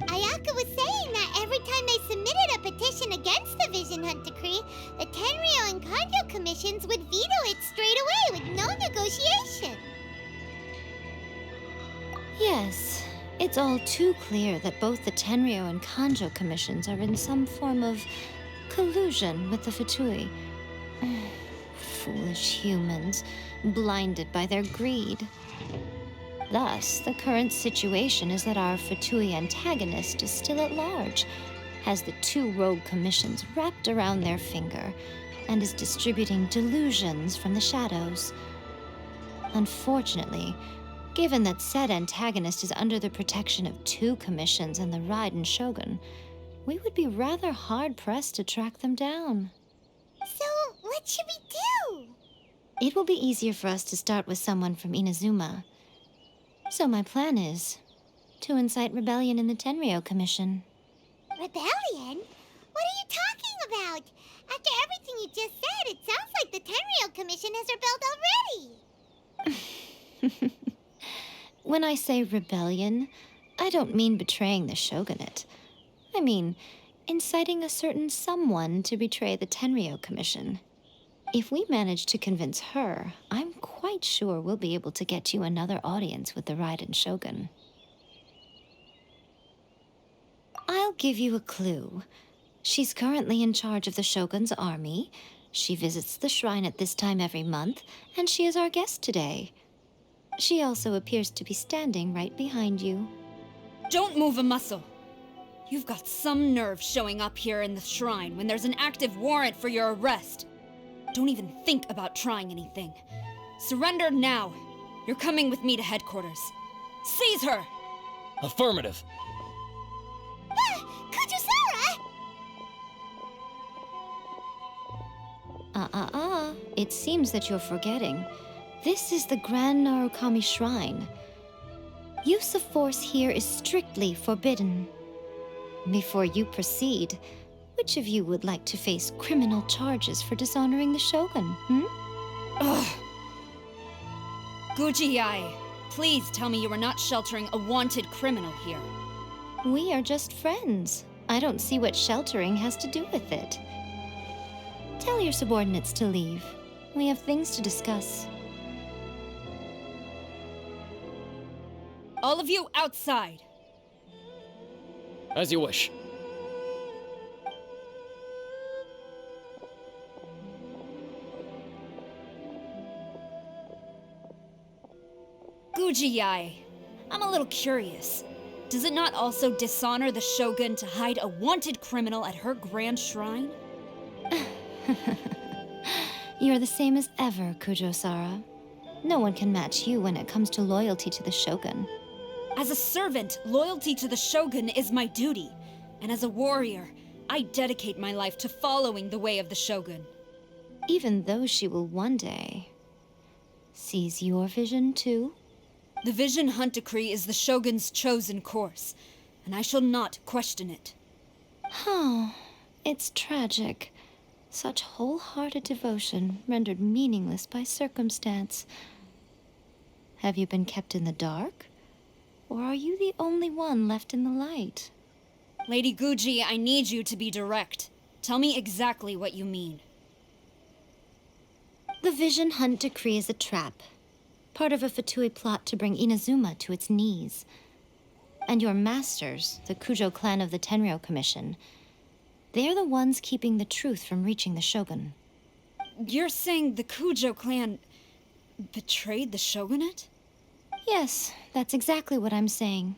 Ayaka was saying that every time they submitted a petition against the Vision Hunt Decree, the Tenryou and Kanjo commissions would veto it straight away with no negotiation. Yes, it's all too clear that both the Tenryou and Kanjo commissions are in some form of collusion with the Fatui. Foolish humans, blinded by their greed. Thus, the current situation is that our Fatui antagonist is still at large, has the two rogue commissions wrapped around their finger, and is distributing delusions from the shadows. Unfortunately, given that said antagonist is under the protection of two commissions and the Raiden Shogun, we would be rather hard-pressed to track them down. So, what should we do? It will be easier for us to start with someone from Inazuma. So my plan is to incite rebellion in the Tenryou Commission. Rebellion? What are you talking about? After everything you just said, it sounds like the Tenryou Commission has rebelled already. When I say rebellion, I don't mean betraying the shogunate. I mean inciting a certain someone to betray the Tenryou Commission. If we manage to convince her, I'm quite sure we'll be able to get you another audience with the Raiden Shogun. I'll give you a clue. She's currently in charge of the Shogun's army. She visits the shrine at this time every month, and she is our guest today. She also appears to be standing right behind you. Don't move a muscle. You've got some nerve showing up here in the shrine when there's an active warrant for your arrest. Don't even think about trying anything. Surrender now. You're coming with me to headquarters. Seize her! Affirmative. Kujusara! It seems that you're forgetting. This is the Grand Narukami Shrine. Use of force here is strictly forbidden. Before you proceed, which of you would like to face criminal charges for dishonoring the Shogun, Ugh. Guji-ai, please tell me you are not sheltering a wanted criminal here. We are just friends. I don't see what sheltering has to do with it. Tell your subordinates to leave. We have things to discuss. All of you outside. As you wish. Guji-ai, I'm a little curious. Does it not also dishonor the Shogun to hide a wanted criminal at her grand shrine? You're the same as ever, Kujo-sara. No one can match you when it comes to loyalty to the Shogun. As a servant, loyalty to the Shogun is my duty. And as a warrior, I dedicate my life to following the way of the Shogun. Even though she will one day seize your vision too? The Vision Hunt Decree is the Shogun's chosen course, and I shall not question it. Oh, it's tragic. Such wholehearted devotion rendered meaningless by circumstance. Have you been kept in the dark? Or are you the only one left in the light? Lady Guji, I need you to be direct. Tell me exactly what you mean. The Vision Hunt Decree is a trap. Part of a Fatui plot to bring Inazuma to its knees. And your masters, the Kujo clan of the Tenryou Commission, they're the ones keeping the truth from reaching the Shogun. You're saying the Kujo clan betrayed the Shogunate? Yes, that's exactly what I'm saying.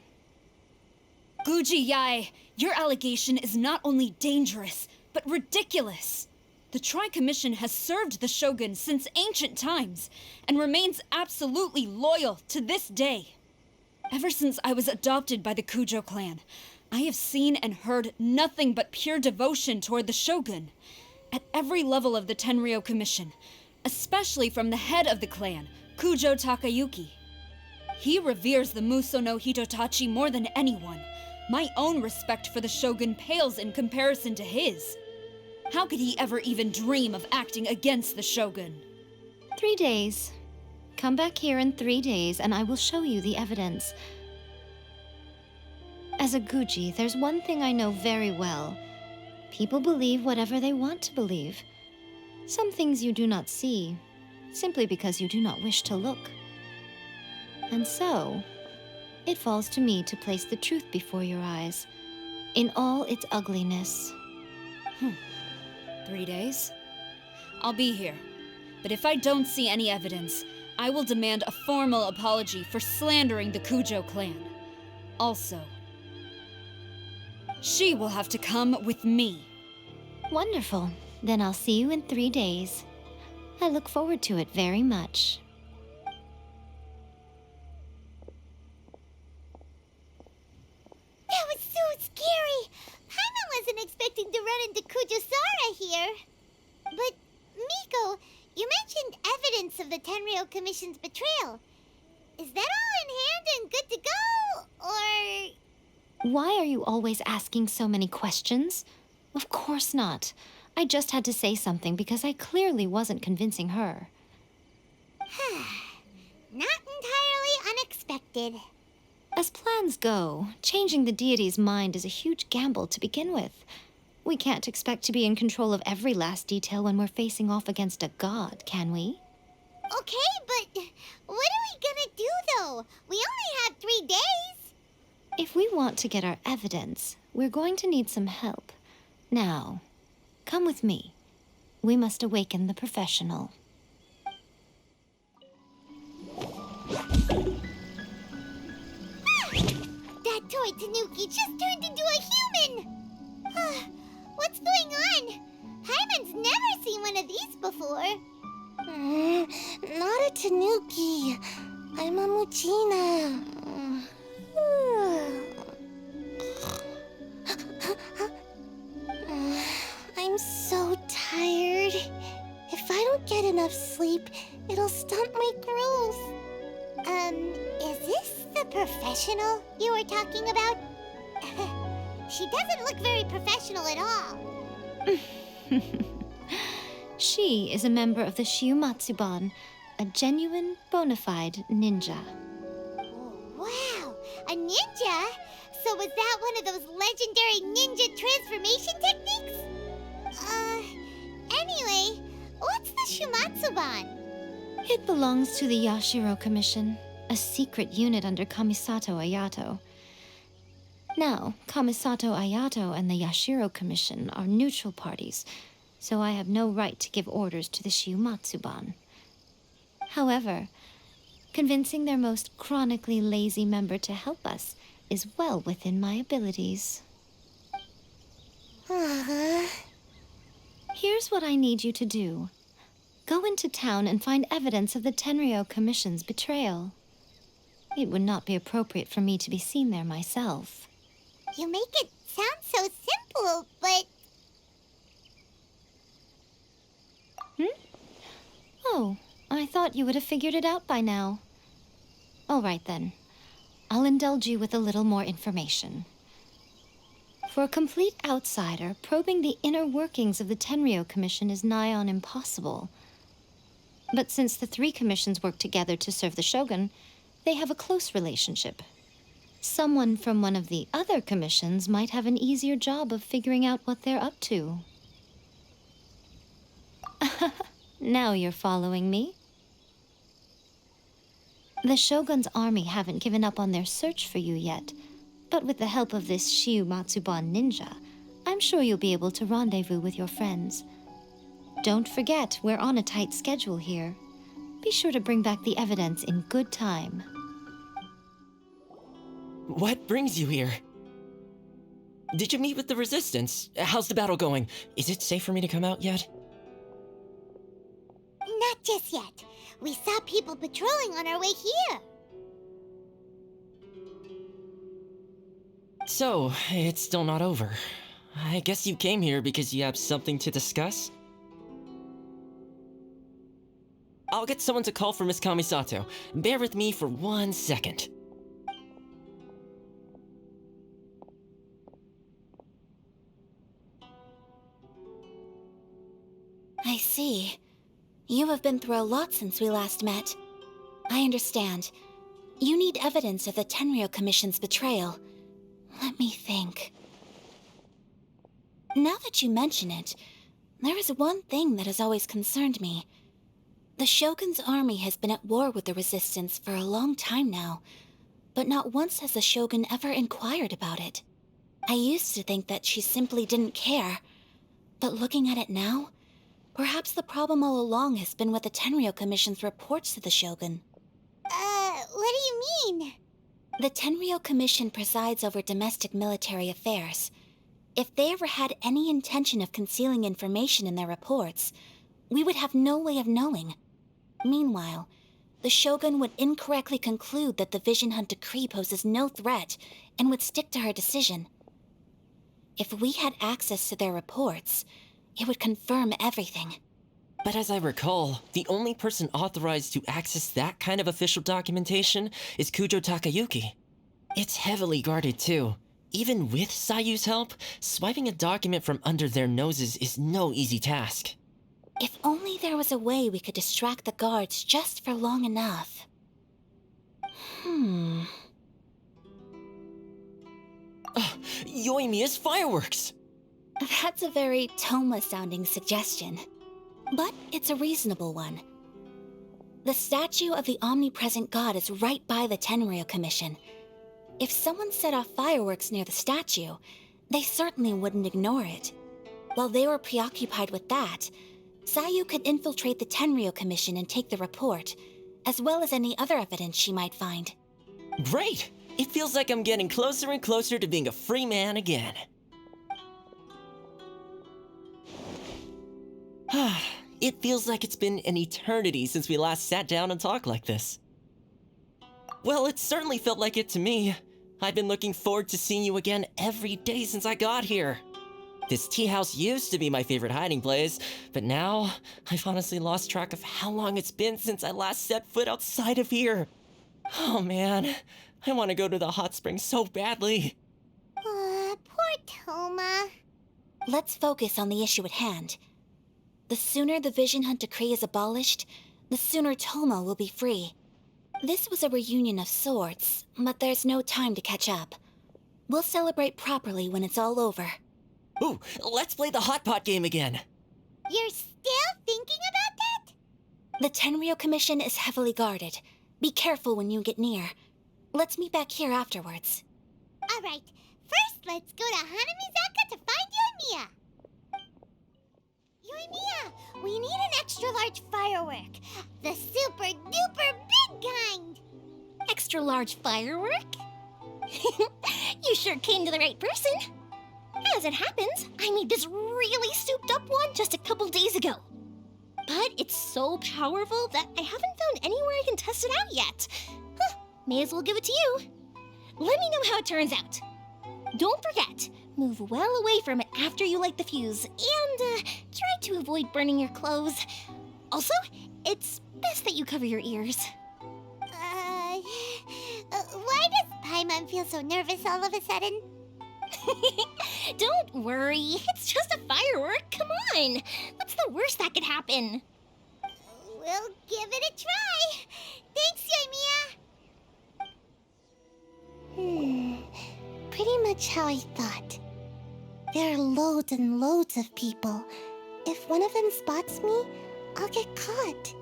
Guji-ai, your allegation is not only dangerous, but ridiculous. The Tri-Commission has served the Shogun since ancient times and remains absolutely loyal to this day. Ever since I was adopted by the Kujo clan, I have seen and heard nothing but pure devotion toward the Shogun. At every level of the Tenryou Commission, especially from the head of the clan, Kujo Takayuki. He reveres the Muso no Hitotachi more than anyone. My own respect for the Shogun pales in comparison to his. How could he ever even dream of acting against the Shogun? 3 days. Come back here in 3 days and I will show you the evidence. As a Guji, there's one thing I know very well. People believe whatever they want to believe. Some things you do not see, simply because you do not wish to look. And so, it falls to me to place the truth before your eyes, in all its ugliness. 3 days? I'll be here. But if I don't see any evidence, I will demand a formal apology for slandering the Kujo clan. Also, she will have to come with me. Wonderful. Then I'll see you in 3 days. I look forward to it very much. That was so scary! Paimon wasn't expecting to run into Kujosara here. But, Miko, you mentioned evidence of the Tenryou Commission's betrayal. Is that all in hand and good to go, or...? Why are you always asking so many questions? Of course not. I just had to say something because I clearly wasn't convincing her. Not entirely unexpected. As plans go, changing the deity's mind is a huge gamble to begin with. We can't expect to be in control of every last detail when we're facing off against a god, can we? Okay, but what are we gonna do, though? We only have 3 days. If we want to get our evidence, we're going to need some help. Now, come with me. We must awaken the professional. That toy Tanuki just turned into a human! What's going on? Hyman's never seen one of these before. Not a Tanuki. I'm a Muchina. I'm so tired. If I don't get enough sleep, it'll stunt my growth. Is this the professional you were talking about? She doesn't look very professional at all. She is a member of the Shiumatsuban, a genuine, bona fide ninja. Oh, wow, a ninja? So was that one of those legendary ninja transformation techniques? Anyway, what's the Shiumatsuban? It belongs to the Yashiro Commission, a secret unit under Kamisato Ayato. Now, Kamisato Ayato and the Yashiro Commission are neutral parties, so I have no right to give orders to the Shiumatsuban. However, convincing their most chronically lazy member to help us is well within my abilities. Here's what I need you to do. Go into town and find evidence of the Tenryou Commission's betrayal. It would not be appropriate for me to be seen there myself. You make it sound so simple, but... Oh, I thought you would have figured it out by now. All right then. I'll indulge you with a little more information. For a complete outsider, probing the inner workings of the Tenryou Commission is nigh on impossible. But since the 3 commissions work together to serve the Shogun, they have a close relationship. Someone from one of the other commissions might have an easier job of figuring out what they're up to. Now you're following me. The Shogun's army haven't given up on their search for you yet, but with the help of this Shiumatsuban ninja, I'm sure you'll be able to rendezvous with your friends. Don't forget, we're on a tight schedule here. Be sure to bring back the evidence in good time. What brings you here? Did you meet with the Resistance? How's the battle going? Is it safe for me to come out yet? just yet. We saw people patrolling on our way here. So, it's still not over. I guess you came here because you have something to discuss? I'll get someone to call for Miss Kamisato. Bear with me for 1 second. I see. You have been through a lot since we last met. I understand. You need evidence of the Tenryou Commission's betrayal. Let me think. Now that you mention it, there is one thing that has always concerned me. The Shogun's army has been at war with the Resistance for a long time now, but not once has the Shogun ever inquired about it. I used to think that she simply didn't care, but looking at it now, perhaps the problem all along has been with the Tenryou Commission's reports to the Shogun. What do you mean? The Tenryou Commission presides over domestic military affairs. If they ever had any intention of concealing information in their reports, we would have no way of knowing. Meanwhile, the Shogun would incorrectly conclude that the Vision Hunt decree poses no threat and would stick to her decision. If we had access to their reports, it would confirm everything. But as I recall, the only person authorized to access that kind of official documentation is Kujo Takayuki. It's heavily guarded too. Even with Sayu's help, swiping a document from under their noses is no easy task. If only there was a way we could distract the guards just for long enough. Yoimiya's fireworks! That's a very Toma-sounding suggestion. But it's a reasonable one. The statue of the omnipresent god is right by the Tenryou Commission. If someone set off fireworks near the statue, they certainly wouldn't ignore it. While they were preoccupied with that, Sayu could infiltrate the Tenryou Commission and take the report, as well as any other evidence she might find. Great! It feels like I'm getting closer and closer to being a free man again. It feels like it's been an eternity since we last sat down and talked like this. Well, it certainly felt like it to me. I've been looking forward to seeing you again every day since I got here. This tea house used to be my favorite hiding place, but now I've honestly lost track of how long it's been since I last set foot outside of here. Oh man, I want to go to the hot springs so badly. Poor Toma. Let's focus on the issue at hand. The sooner the Vision Hunt decree is abolished, the sooner Toma will be free. This was a reunion of sorts, but there's no time to catch up. We'll celebrate properly when it's all over. Ooh, let's play the hot pot game again. You're still thinking about that? The Tenryou Commission is heavily guarded. Be careful when you get near. Let's meet back here afterwards. Alright, first let's go to Hanamizaka to find Yoimiya. Yoimiya, we need an extra-large firework. The super-duper big kind. Extra-large firework? You sure came to the right person. As it happens, I made this really souped-up one just a couple days ago. But it's so powerful that I haven't found anywhere I can test it out yet. May as well give it to you. Let me know how it turns out. Don't forget, move well away from it after you light the fuse, and try to avoid burning your clothes. Also, it's best that you cover your ears. Why does Paimon feel so nervous all of a sudden? Don't worry, it's just a firework, come on! What's the worst that could happen? We'll give it a try. Thanks, Yoimiya. Pretty much how I thought. There are loads and loads of people. If one of them spots me, I'll get caught.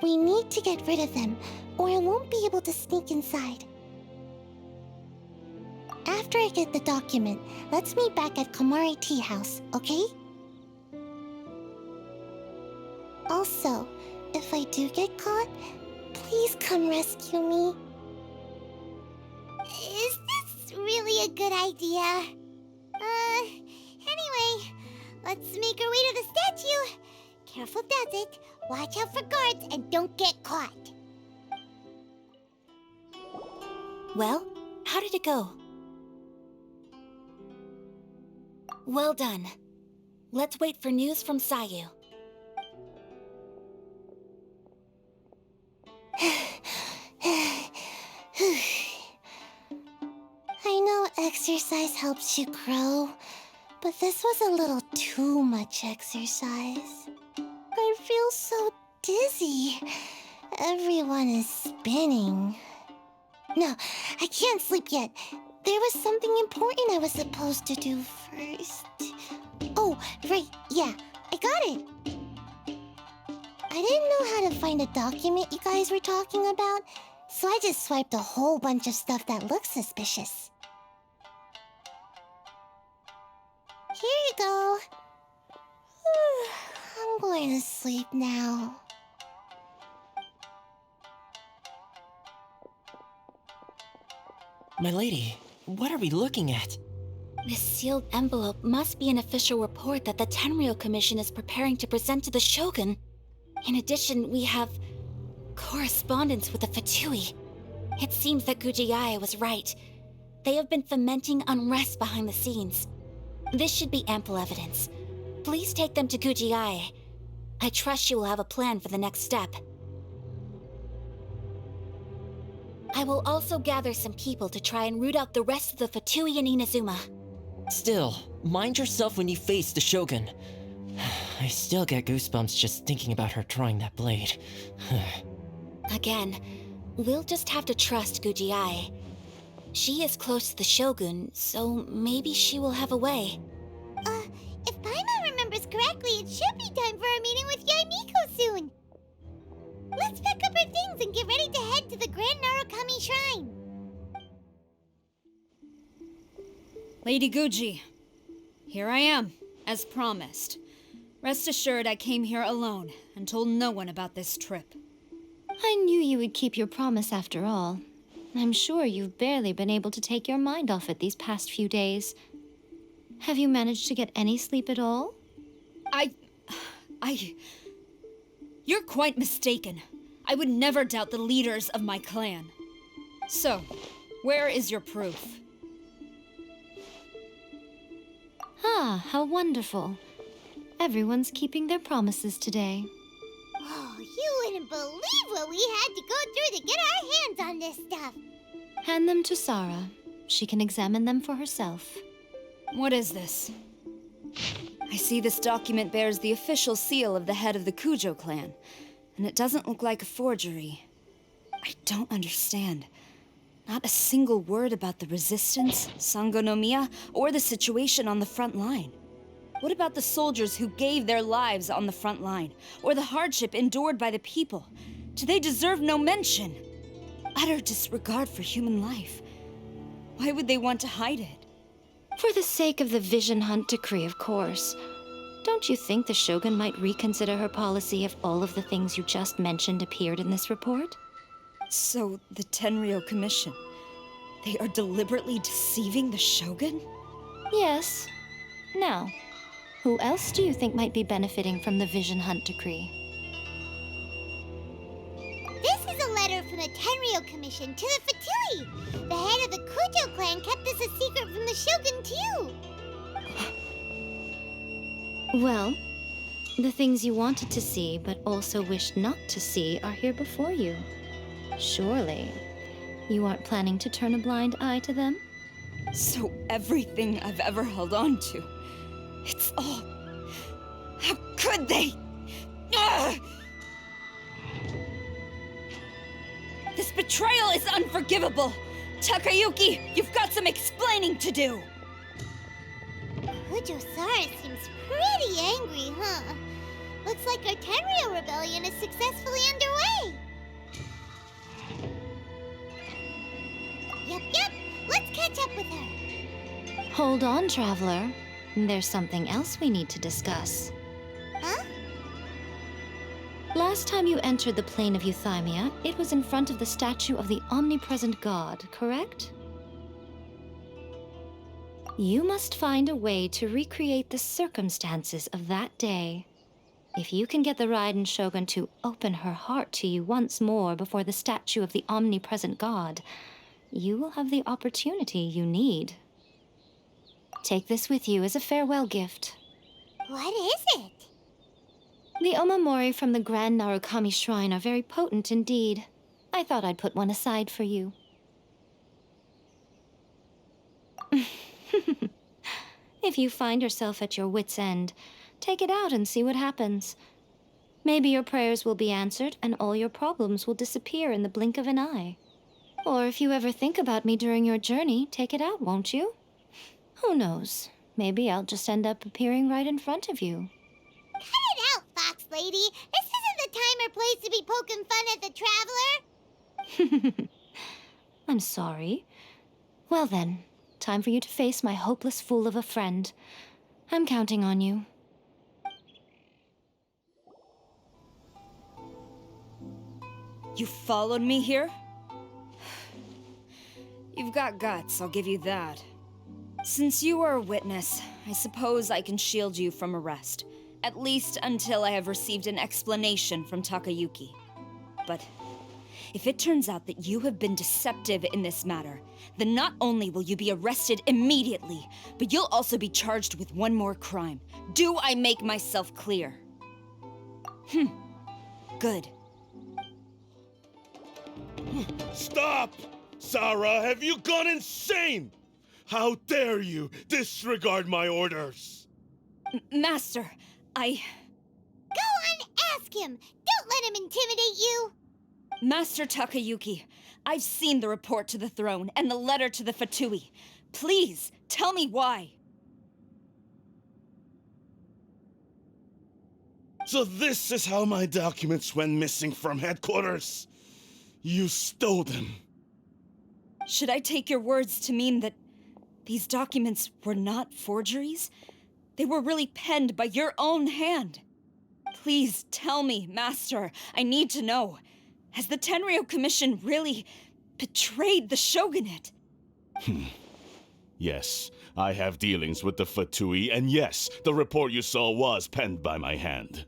We need to get rid of them, or I won't be able to sneak inside. After I get the document, let's meet back at Komari Tea House, okay? Also, if I do get caught, please come rescue me. Is this really a good idea? Anyway, let's make our way to the statue. Careful does it. Watch out for guards and don't get caught. Well, how did it go? Well done. Let's wait for news from Sayu. I know exercise helps you grow, but this was a little too much exercise. I feel so dizzy. Everyone is spinning. No, I can't sleep yet. There was something important I was supposed to do first. Oh, right, yeah, I got it. I didn't know how to find a document you guys were talking about, so I just swiped a whole bunch of stuff that looks suspicious. Here you go. I'm going to sleep now. My lady, what are we looking at? This sealed envelope must be an official report that the Tenryou Commission is preparing to present to the Shogun. In addition, we have correspondence with the Fatui. It seems that Gujiai was right. They have been fomenting unrest behind the scenes. This should be ample evidence. Please take them to Gujiai. I trust you will have a plan for the next step. I will also gather some people to try and root out the rest of the Fatui in Inazuma. Still, mind yourself when you face the Shogun. I still get goosebumps just thinking about her drawing that blade. Again, we'll just have to trust Gujiai. She is close to the Shogun, so maybe she will have a way. If Paimon remembers correctly, it should be time for a meeting with Yaimiko soon. Let's pack up our things and get ready to head to the Grand Narukami Shrine. Lady Guji, here I am, as promised. Rest assured I came here alone and told no one about this trip. I knew you would keep your promise after all. I'm sure you've barely been able to take your mind off it these past few days. Have you managed to get any sleep at all? You're quite mistaken. I would never doubt the leaders of my clan. So, where is your proof? Ah, how wonderful. Everyone's keeping their promises today. Oh, you wouldn't believe what we had to go through to get our hands on this stuff. Hand them to Sarah. She can examine them for herself. What is this? I see this document bears the official seal of the head of the Kujo clan, and it doesn't look like a forgery. I don't understand. Not a single word about the resistance, Sangonomiya, or the situation on the front line. What about the soldiers who gave their lives on the front line, or the hardship endured by the people? Do they deserve no mention? Utter disregard for human life. Why would they want to hide it? For the sake of the Vision Hunt decree, of course. Don't you think the Shogun might reconsider her policy if all of the things you just mentioned appeared in this report? So, the Tenryou Commission, they are deliberately deceiving the Shogun? Yes. Now, who else do you think might be benefiting from the Vision Hunt decree? This is a letter from the Tenryou Commission to the Fatui. The head of the Kujo clan kept this a secret from the Shogun, too. Well, the things you wanted to see but also wished not to see are here before you. Surely, you aren't planning to turn a blind eye to them? So everything I've ever held on to, it's all... How could they? Ugh! This betrayal is unforgivable! Takayuki, you've got some explaining to do! Kujo-Sara seems pretty angry, huh? Looks like our Tenryou rebellion is successfully underway. Yep, let's catch up with her. Hold on, Traveler. There's something else we need to discuss. Huh? Last time you entered the plane of Euthymia, it was in front of the statue of the Omnipresent God, correct? You must find a way to recreate the circumstances of that day. If you can get the Raiden Shogun to open her heart to you once more before the statue of the omnipresent god, you will have the opportunity you need. Take this with you as a farewell gift. What is it? The omamori from the Grand Narukami Shrine are very potent indeed. I thought I'd put one aside for you. If you find yourself at your wit's end, take it out and see what happens. Maybe your prayers will be answered and all your problems will disappear in the blink of an eye. Or if you ever think about me during your journey, take it out, won't you? Who knows? Maybe I'll just end up appearing right in front of you. Cut it out, Fox Lady. This isn't the time or place to be poking fun at the Traveler. I'm sorry. Well then, time for you to face my hopeless fool of a friend. I'm counting on you. You followed me here? You've got guts, I'll give you that. Since you are a witness, I suppose I can shield you from arrest. At least until I have received an explanation from Takayuki. But if it turns out that you have been deceptive in this matter, then not only will you be arrested immediately, but you'll also be charged with one more crime. Do I make myself clear? Good. Stop! Sarah, have you gone insane? How dare you disregard my orders? Master, Go on, ask him! Don't let him intimidate you! Master Takayuki, I've seen the report to the throne and the letter to the Fatui. Please, tell me why. So this is how my documents went missing from headquarters. You stole them. Should I take your words to mean that these documents were not forgeries? They were really penned by your own hand. Please tell me, Master. I need to know. Has the Tenryo Commission really betrayed the Shogunate? Yes, I have dealings with the Fatui, and yes, the report you saw was penned by my hand.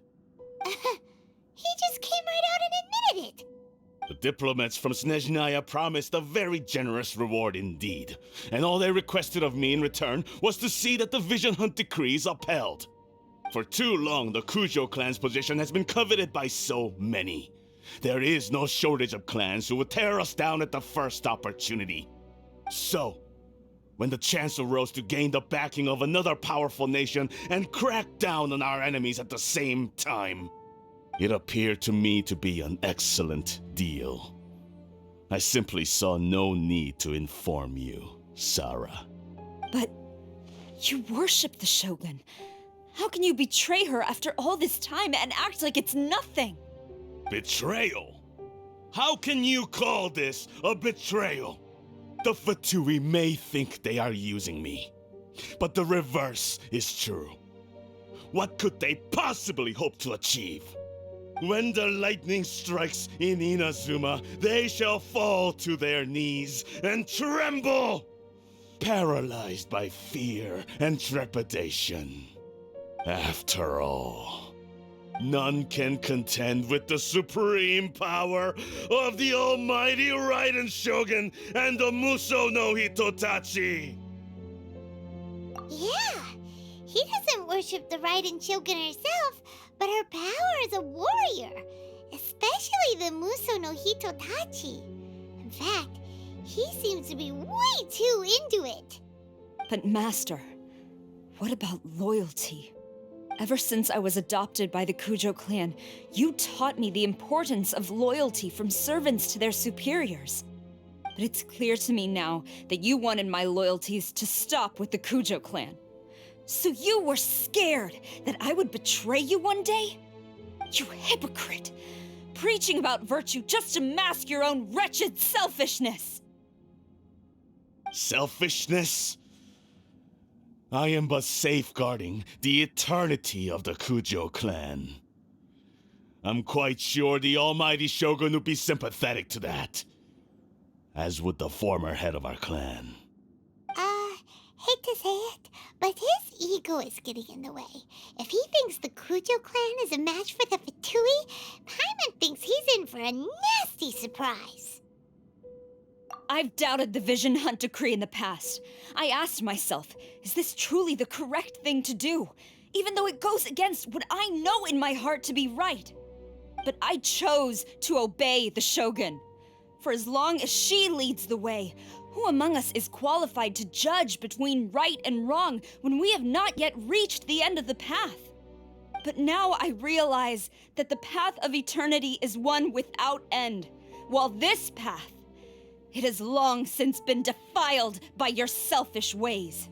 He just came right out and admitted it. The diplomats from Snezhnaya promised a very generous reward indeed, and all they requested of me in return was to see that the Vision Hunt decrees upheld. For too long, the Kujo clan's position has been coveted by so many. There is no shortage of clans who would tear us down at the first opportunity. So, when the chance arose to gain the backing of another powerful nation and crack down on our enemies at the same time, it appeared to me to be an excellent deal. I simply saw no need to inform you, Sarah. But you worship the Shogun. How can you betray her after all this time and act like it's nothing? Betrayal? How can you call this a betrayal? The Fatui may think they are using me, but the reverse is true. What could they possibly hope to achieve? When the lightning strikes in Inazuma, they shall fall to their knees and tremble, paralyzed by fear and trepidation. After all, none can contend with the supreme power of the almighty Raiden Shogun and the Muso no Hitotachi. Yeah, he doesn't worship the Raiden Shogun herself, but her power as a warrior, especially the Muso no Hitotachi. In fact, he seems to be way too into it. But Master, what about loyalty? Ever since I was adopted by the Kujo clan, you taught me the importance of loyalty from servants to their superiors. But it's clear to me now that you wanted my loyalties to stop with the Kujo clan. So you were scared that I would betray you one day? You hypocrite! Preaching about virtue just to mask your own wretched selfishness! Selfishness? I am but safeguarding the eternity of the Kujo clan. I'm quite sure the almighty Shogun would be sympathetic to that, as would the former head of our clan. Hey to say it, but his ego is getting in the way. If he thinks the Kujo clan is a match for the Fatui, Paimon thinks he's in for a nasty surprise. I've doubted the Vision Hunt decree in the past. I asked myself, is this truly the correct thing to do? Even though it goes against what I know in my heart to be right. But I chose to obey the Shogun. For as long as she leads the way, who among us is qualified to judge between right and wrong when we have not yet reached the end of the path? But now I realize that the path of eternity is one without end, while this path, it has long since been defiled by your selfish ways.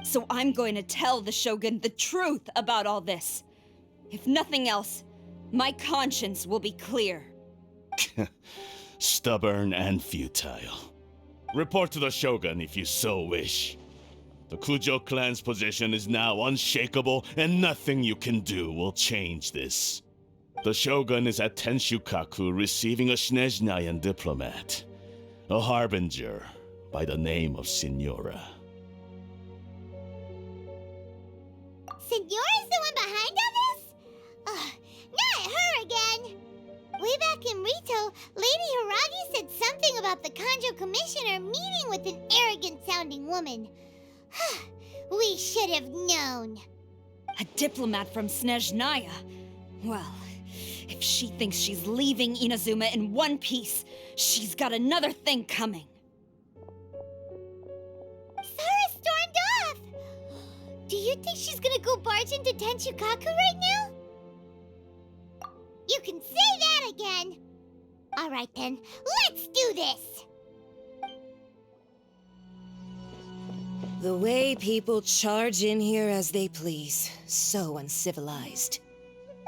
So I'm going to tell the Shogun the truth about all this. If nothing else, my conscience will be clear. Stubborn and futile. Report to the Shogun if you so wish. The Kujo clan's position is now unshakable, and nothing you can do will change this. The Shogun is at Tenshukaku receiving a Snezhnayan diplomat, a harbinger by the name of Signora. Signora's the one behind all this? Ugh, not her again! Way back in Rito, Lady Hiragi said something about the Kanjo Commissioner meeting with an arrogant-sounding woman. We should have known. A diplomat from Snezhnaya? Well, if she thinks she's leaving Inazuma in one piece, she's got another thing coming. Sara stormed off! Do you think she's gonna go barge into Tenshukaku right now? You can say that again! Alright then, let's do this! The way people charge in here as they please. So uncivilized.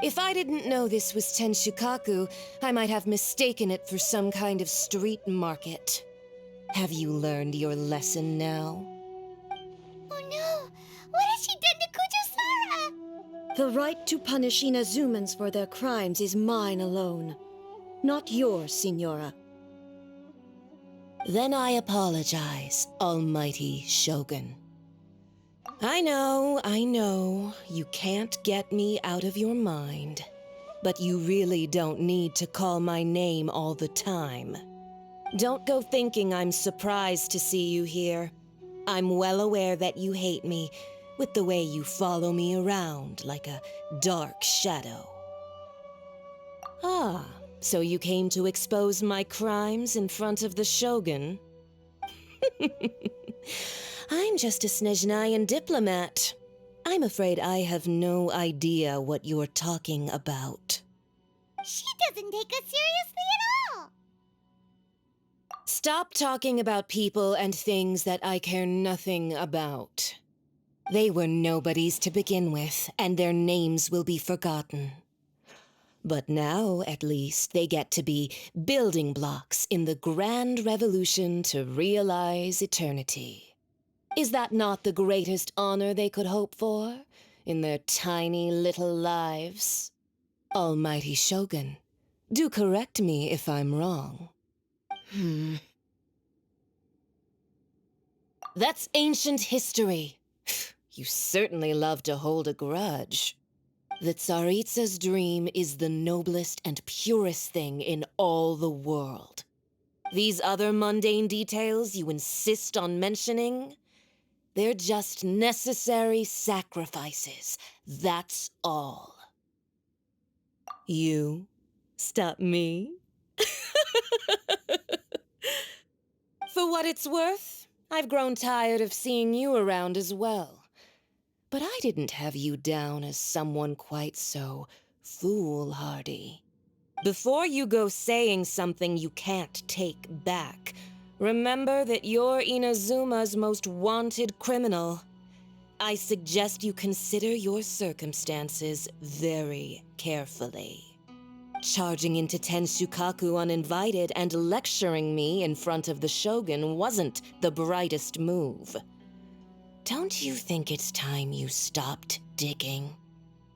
If I didn't know this was Tenshukaku, I might have mistaken it for some kind of street market. Have you learned your lesson now? Oh no! What has she done to Kujo Sara? The right to punish Inazumans for their crimes is mine alone. Not yours, Signora. Then I apologize, Almighty Shogun. I know, you can't get me out of your mind. But you really don't need to call my name all the time. Don't go thinking I'm surprised to see you here. I'm well aware that you hate me, with the way you follow me around like a dark shadow. Ah, so you came to expose my crimes in front of the Shogun? I'm just a Snezhnayan diplomat. I'm afraid I have no idea what you're talking about. She doesn't take us seriously at all! Stop talking about people and things that I care nothing about. They were nobodies to begin with, and their names will be forgotten. But now, at least, they get to be building blocks in the grand revolution to realize eternity. Is that not the greatest honor they could hope for in their tiny little lives? Almighty Shogun, do correct me if I'm wrong. That's ancient history. You certainly love to hold a grudge. The Tsaritsa's dream is the noblest and purest thing in all the world. These other mundane details you insist on mentioning, they're just necessary sacrifices, that's all. You stop me? For what it's worth, I've grown tired of seeing you around as well. But I didn't have you down as someone quite so foolhardy. Before you go saying something you can't take back, remember that you're Inazuma's most wanted criminal. I suggest you consider your circumstances very carefully. Charging into Tenshukaku uninvited and lecturing me in front of the Shogun wasn't the brightest move. Don't you think it's time you stopped digging?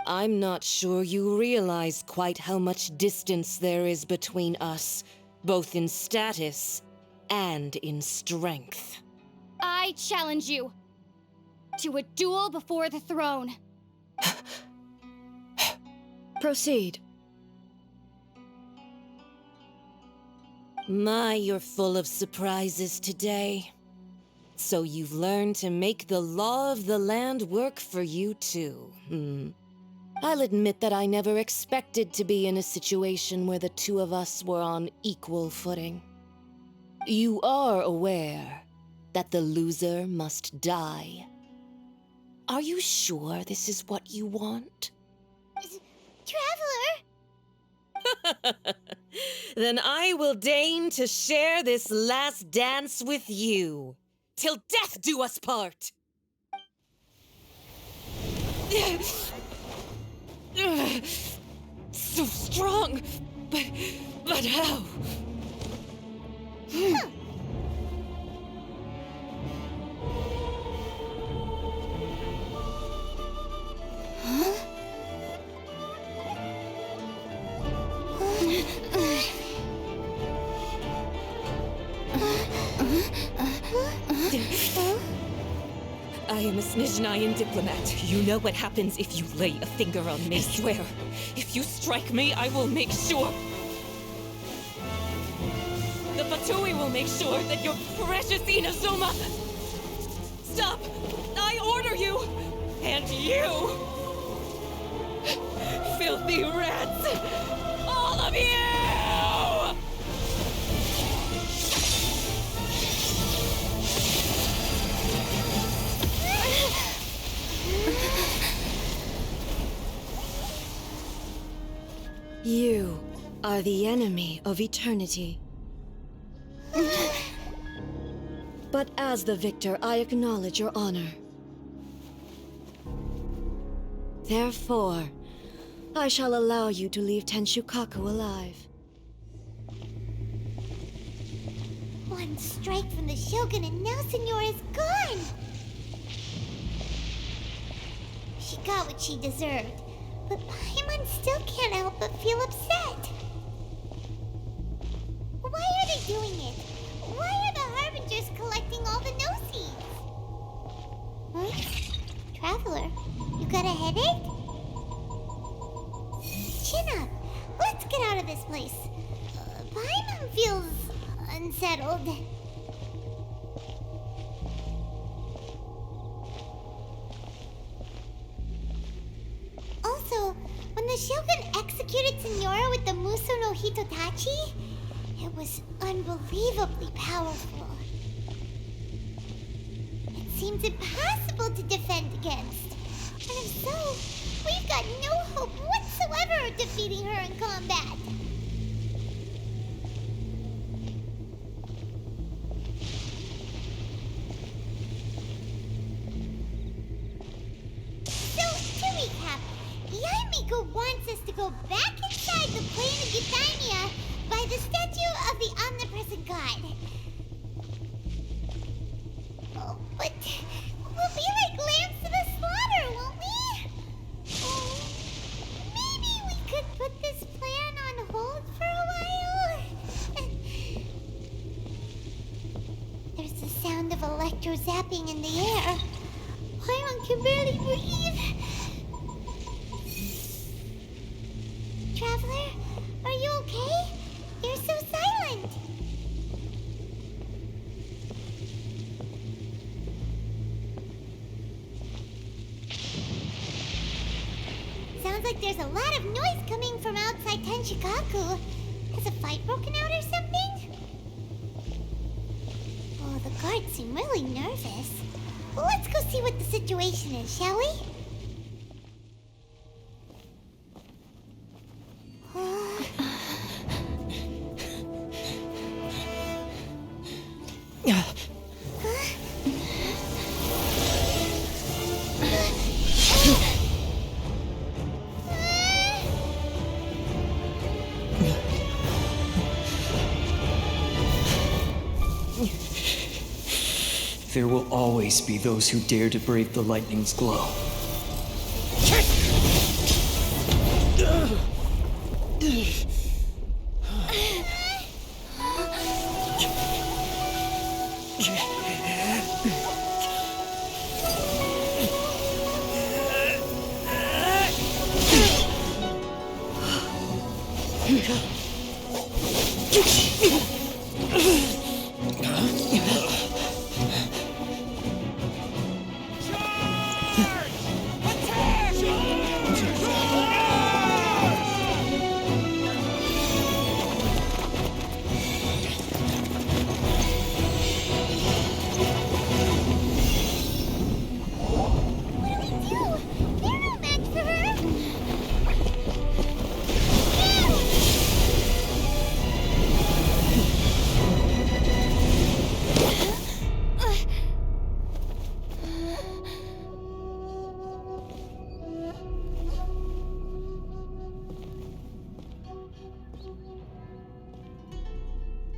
I'm not sure you realize quite how much distance there is between us, both in status and in strength. I challenge you. to a duel before the throne. Proceed. My, you're full of surprises today. So you've learned to make the law of the land work for you too, I'll admit that I never expected to be in a situation where the two of us were on equal footing. You are aware that the loser must die. Are you sure this is what you want? Traveler! Then I will deign to share this last dance with you. Till death do us part! So strong, but how? I am a Snezhnayan diplomat. You know what happens if you lay a finger on me. I swear, if you strike me, I will make sure... The Fatui will make sure that your precious Inazuma... Stop! I order you! And you! Filthy rats! All of you! You are the enemy of eternity. But as the victor, I acknowledge your honor. Therefore, I shall allow you to leave Tenshukaku alive. One strike from the Shogun and now Senora is gone! She got what she deserved, but Paimon still can't help but feel upset. Why are they doing it? Why are the Harbingers collecting all the no-seeds? Huh? Traveler, you got a headache? Chin up. Let's get out of this place. Paimon feels unsettled. Also, when the Shogun executed Senora with the Muso no Hitotachi, it was unbelievably powerful. It seems impossible to defend against. And if so, we've got no hope whatsoever of defeating her in combat. So, to recap, Yaimiko wants us to go back inside the plane of Euthymia by the statue of the Omnipresent God. Oh, but we'll be like lambs to the slaughter, won't we? Oh, maybe we could put this plan on hold for a while? There's the sound of electro zapping in the air. Paimon can barely breathe. Traveler, are you okay? You're so silent. Sounds like there's a lot of noise coming from outside Tenshikaku. Has a fight broken out or something? Oh, the guards seem really nervous. Well, let's go see what the situation is, shall we? There will always be those who dare to brave the lightning's glow.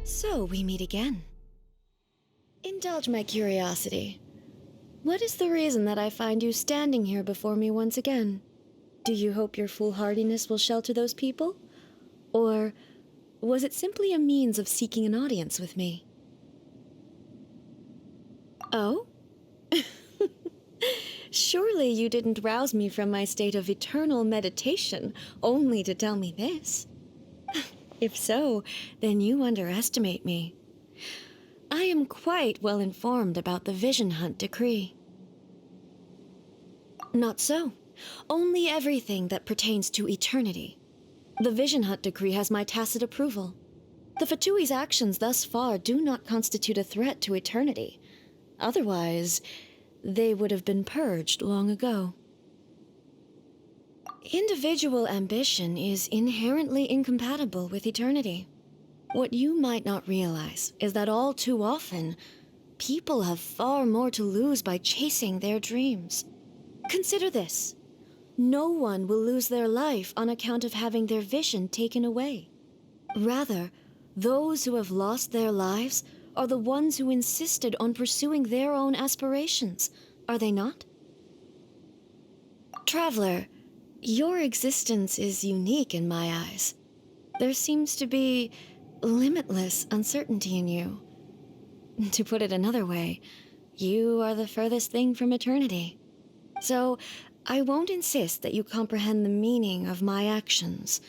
So we meet again. Indulge my curiosity. What is the reason that I find you standing here before me once again? Do you hope your foolhardiness will shelter those people? Or was it simply a means of seeking an audience with me? Oh? Surely you didn't rouse me from my state of eternal meditation only to tell me this. If so, then you underestimate me. I am quite well informed about the Vision Hunt decree. Not so. Only everything that pertains to eternity. The Vision Hunt decree has my tacit approval. The Fatui's actions thus far do not constitute a threat to eternity. Otherwise, they would have been purged long ago. Individual ambition is inherently incompatible with eternity. What you might not realize is that all too often, people have far more to lose by chasing their dreams. Consider this. No one will lose their life on account of having their vision taken away. Rather, those who have lost their lives are the ones who insisted on pursuing their own aspirations, are they not? Traveler, your existence is unique in my eyes. There seems to be limitless uncertainty in you. To put it another way, you are the furthest thing from eternity. So, I won't insist that you comprehend the meaning of my actions.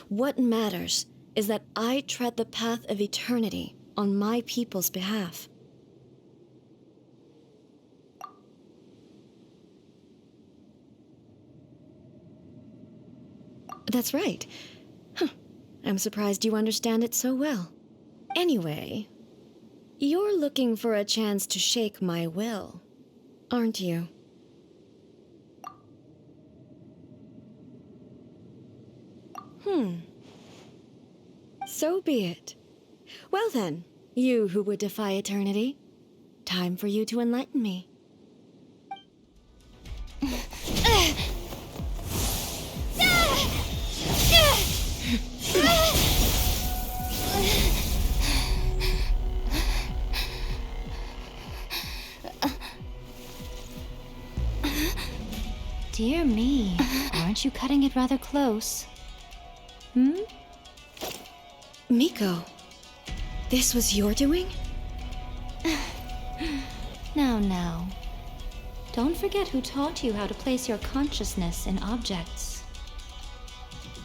What matters is that I tread the path of eternity on my people's behalf. That's right. I'm surprised you understand it so well. Anyway, you're looking for a chance to shake my will, aren't you? So be it. Well then, you who would defy eternity, time for you to enlighten me. Dear me, aren't you cutting it rather close? Miko, this was your doing? Now. Don't forget who taught you how to place your consciousness in objects.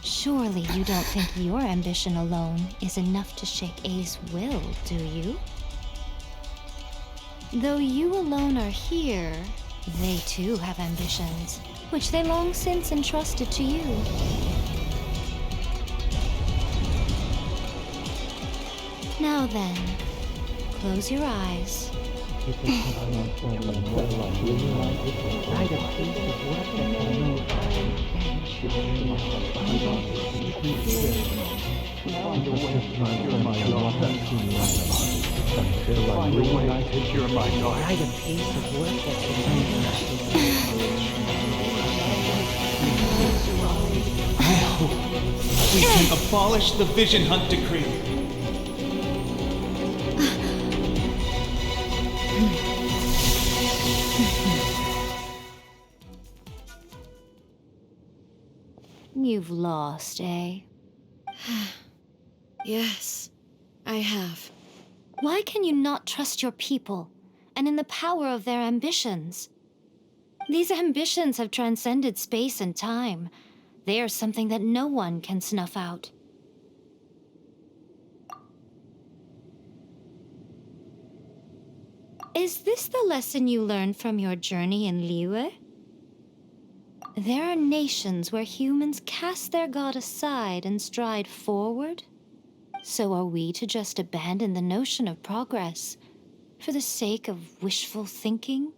Surely you don't think your ambition alone is enough to shake A's will, do you? Though you alone are here, they too have ambitions, which they long since entrusted to you. Now then, close your eyes. I hope we can abolish the Vision Hunt decree. You've lost, eh? Yes, I have. Why can you not trust your people, and in the power of their ambitions? These ambitions have transcended space and time. They are something that no one can snuff out. Is this the lesson you learned from your journey in Liyue? There are nations where humans cast their god aside and stride forward. So are we to just abandon the notion of progress for the sake of wishful thinking?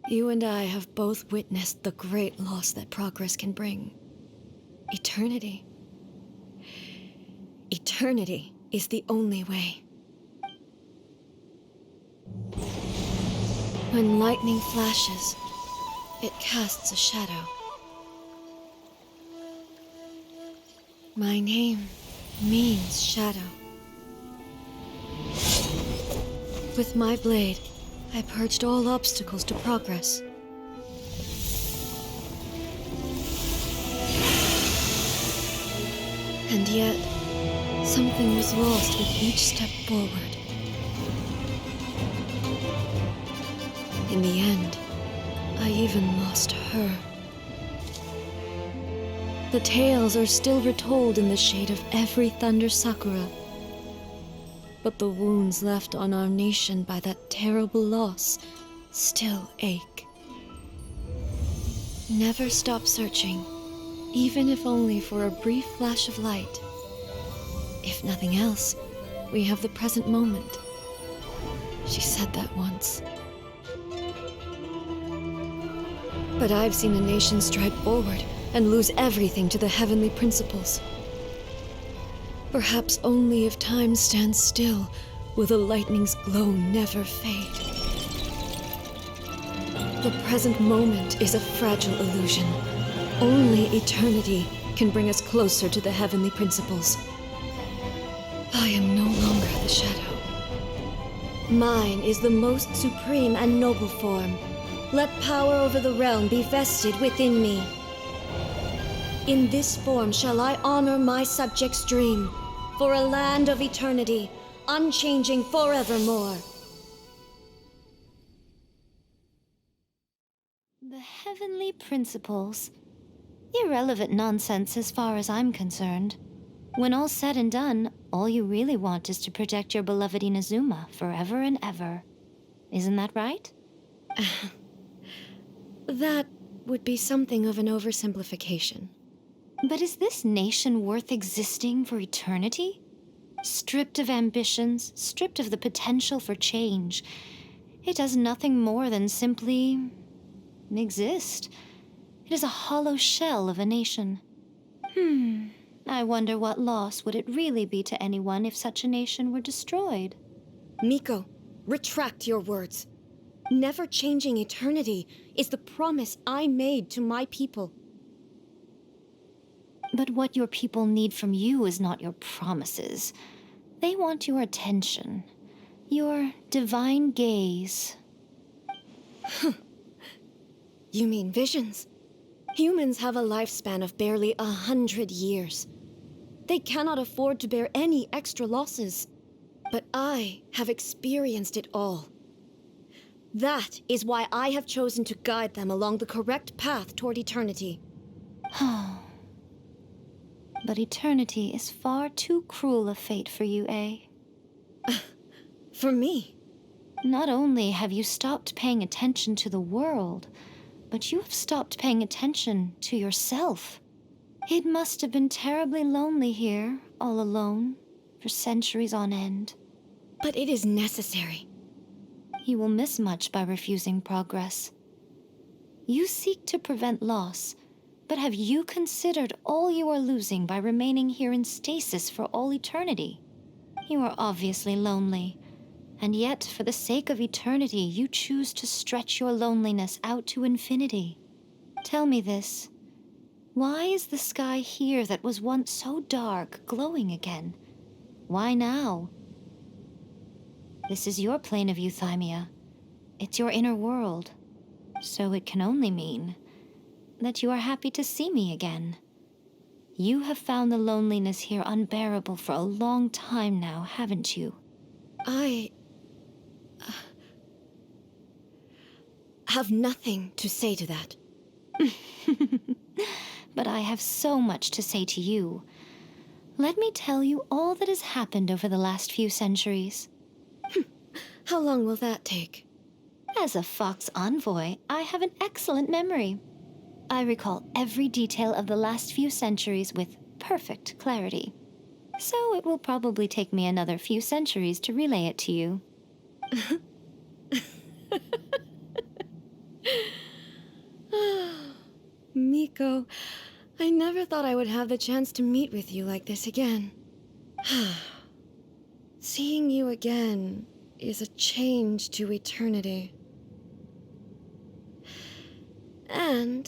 You and I have both witnessed the great loss that progress can bring. Eternity. Eternity is the only way. When lightning flashes, it casts a shadow. My name means shadow. With my blade, I purged all obstacles to progress. And yet, something was lost with each step forward. In the end, I even lost her. The tales are still retold in the shade of every Thunder Sakura. But the wounds left on our nation by that terrible loss still ache. Never stop searching, even if only for a brief flash of light. If nothing else, we have the present moment. She said that once. But I've seen a nation stride forward and lose everything to the heavenly principles. Perhaps only if time stands still will the lightning's glow never fade. The present moment is a fragile illusion. Only eternity can bring us closer to the heavenly principles. I am no longer the shadow. Mine is the most supreme and noble form. Let power over the realm be vested within me. In this form shall I honor my subjects' dream, for a land of eternity, unchanging forevermore. The heavenly principles. Irrelevant nonsense as far as I'm concerned. When all's said and done, all you really want is to protect your beloved Inazuma forever and ever. Isn't that right? That would be something of an oversimplification. But is this nation worth existing for eternity? Stripped of ambitions, stripped of the potential for change, it does nothing more than simply exist. It is a hollow shell of a nation. I wonder what loss would it really be to anyone if such a nation were destroyed? Miko, retract your words. Never changing eternity is the promise I made to my people. But what your people need from you is not your promises. They want your attention, your divine gaze. You mean visions? Humans have a lifespan of barely 100 years. They cannot afford to bear any extra losses. But I have experienced it all. That is why I have chosen to guide them along the correct path toward eternity. But eternity is far too cruel a fate for you, eh? For me? Not only have you stopped paying attention to the world, but you have stopped paying attention to yourself. It must have been terribly lonely here, all alone, for centuries on end. But it is necessary. You will miss much by refusing progress. You seek to prevent loss, but have you considered all you are losing by remaining here in stasis for all eternity? You are obviously lonely, and yet for the sake of eternity you choose to stretch your loneliness out to infinity. Tell me this. Why is the sky here that was once so dark glowing again? Why now? This is your plane of euthymia. It's your inner world. So it can only mean that you are happy to see me again. You have found the loneliness here unbearable for a long time now, haven't you? I have nothing to say to that. But I have so much to say to you. Let me tell you all that has happened over the last few centuries. How long will that take? As a Fox envoy, I have an excellent memory. I recall every detail of the last few centuries with perfect clarity. So it will probably take me another few centuries to relay it to you. Miko, I never thought I would have the chance to meet with you like this again. Seeing you again is a change to eternity. And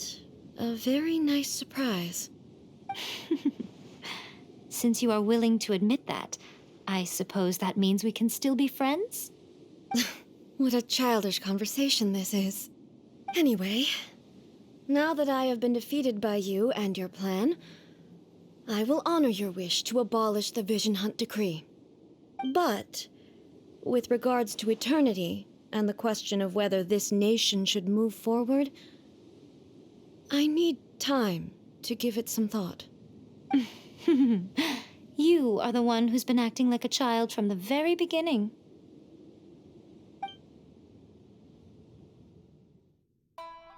a very nice surprise. Since you are willing to admit that, I suppose that means we can still be friends? What a childish conversation this is. Anyway, now that I have been defeated by you and your plan, I will honor your wish to abolish the Vision Hunt Decree. But, with regards to eternity and the question of whether this nation should move forward, I need time to give it some thought. You are the one who's been acting like a child from the very beginning.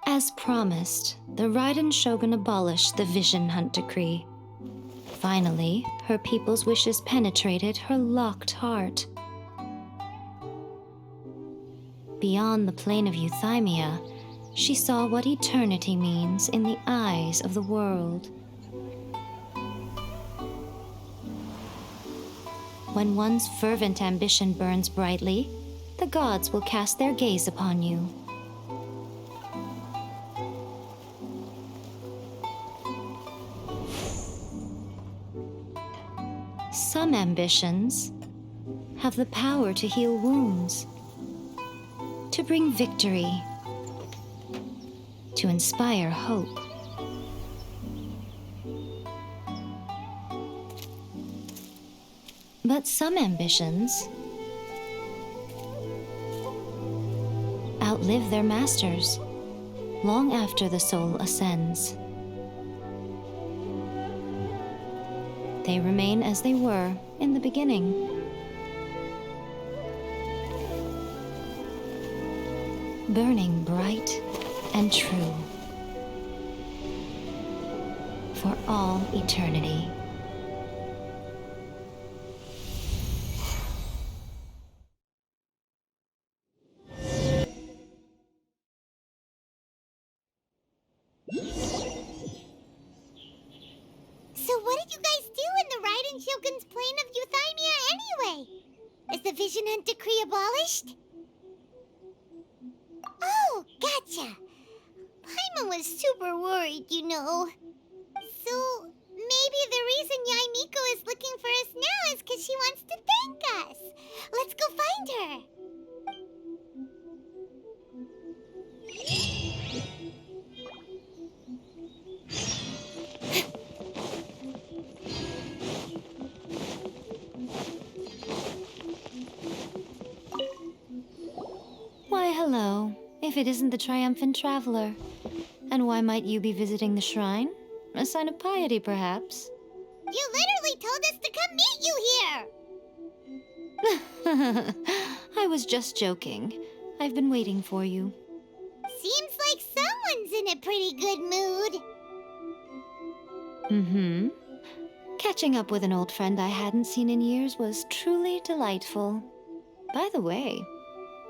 As promised, the Raiden Shogun abolished the Vision Hunt Decree. Finally, her people's wishes penetrated her locked heart. Beyond the plane of Euthymia, she saw what eternity means in the eyes of the world. When one's fervent ambition burns brightly, the gods will cast their gaze upon you. Some ambitions have the power to heal wounds, to bring victory, to inspire hope. But some ambitions outlive their masters long after the soul ascends. They remain as they were in the beginning. Burning bright and true for all eternity. So what did you guys do in the Raiden Shogun's plane of Euthymia anyway? Is the Vision Hunt Decree abolished? Oh, gotcha. Paimon was super worried, you know. So maybe the reason Yaimiko is looking for us now is because she wants to thank us. Let's go find her. Why, hello, if it isn't the triumphant traveler. And why might you be visiting the shrine? A sign of piety, perhaps? You literally told us to come meet you here! I was just joking. I've been waiting for you. Seems like someone's in a pretty good mood. Mm-hmm. Catching up with an old friend I hadn't seen in years was truly delightful. By the way,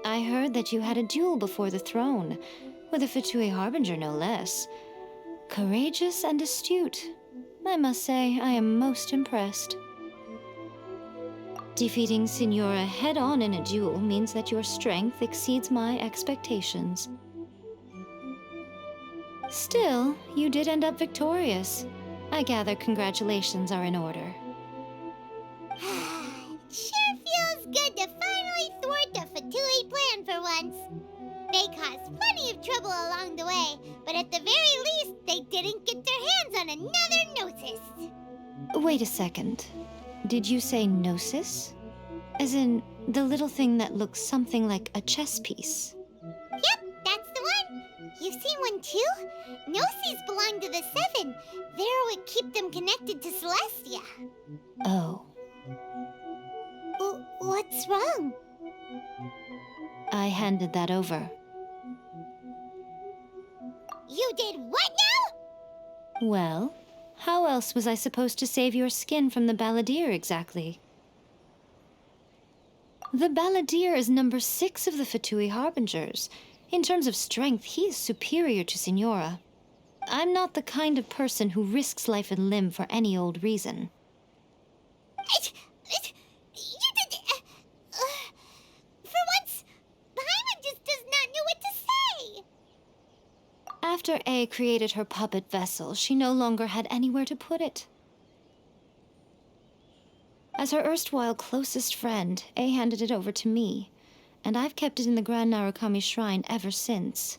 I heard that you had a duel before the throne, with a Fatui Harbinger no less. Courageous and astute. I must say, I am most impressed. Defeating Signora head-on in a duel means that your strength exceeds my expectations. Still, you did end up victorious. I gather congratulations are in order. Sure feels good to finally thwart the Fatui plan for once. They caused plenty of trouble along the way, but at the very least, they didn't get their hands on another Gnosis. Wait a second. Did you say Gnosis? As in, the little thing that looks something like a chess piece? Yep, that's the one. You've seen one too? Gnosis belong to the Seven. They're what keep them connected to Celestia. Oh. What's wrong? I handed that over. You did what now? Well, how else was I supposed to save your skin from the balladeer exactly? The balladeer is number 6 of the Fatui Harbingers. In terms of strength, he is superior to Signora. I'm not the kind of person who risks life and limb for any old reason. For once, Paimon just does not know what to say. After A created her puppet vessel, she no longer had anywhere to put it. As her erstwhile closest friend, A handed it over to me, and I've kept it in the Grand Narukami Shrine ever since.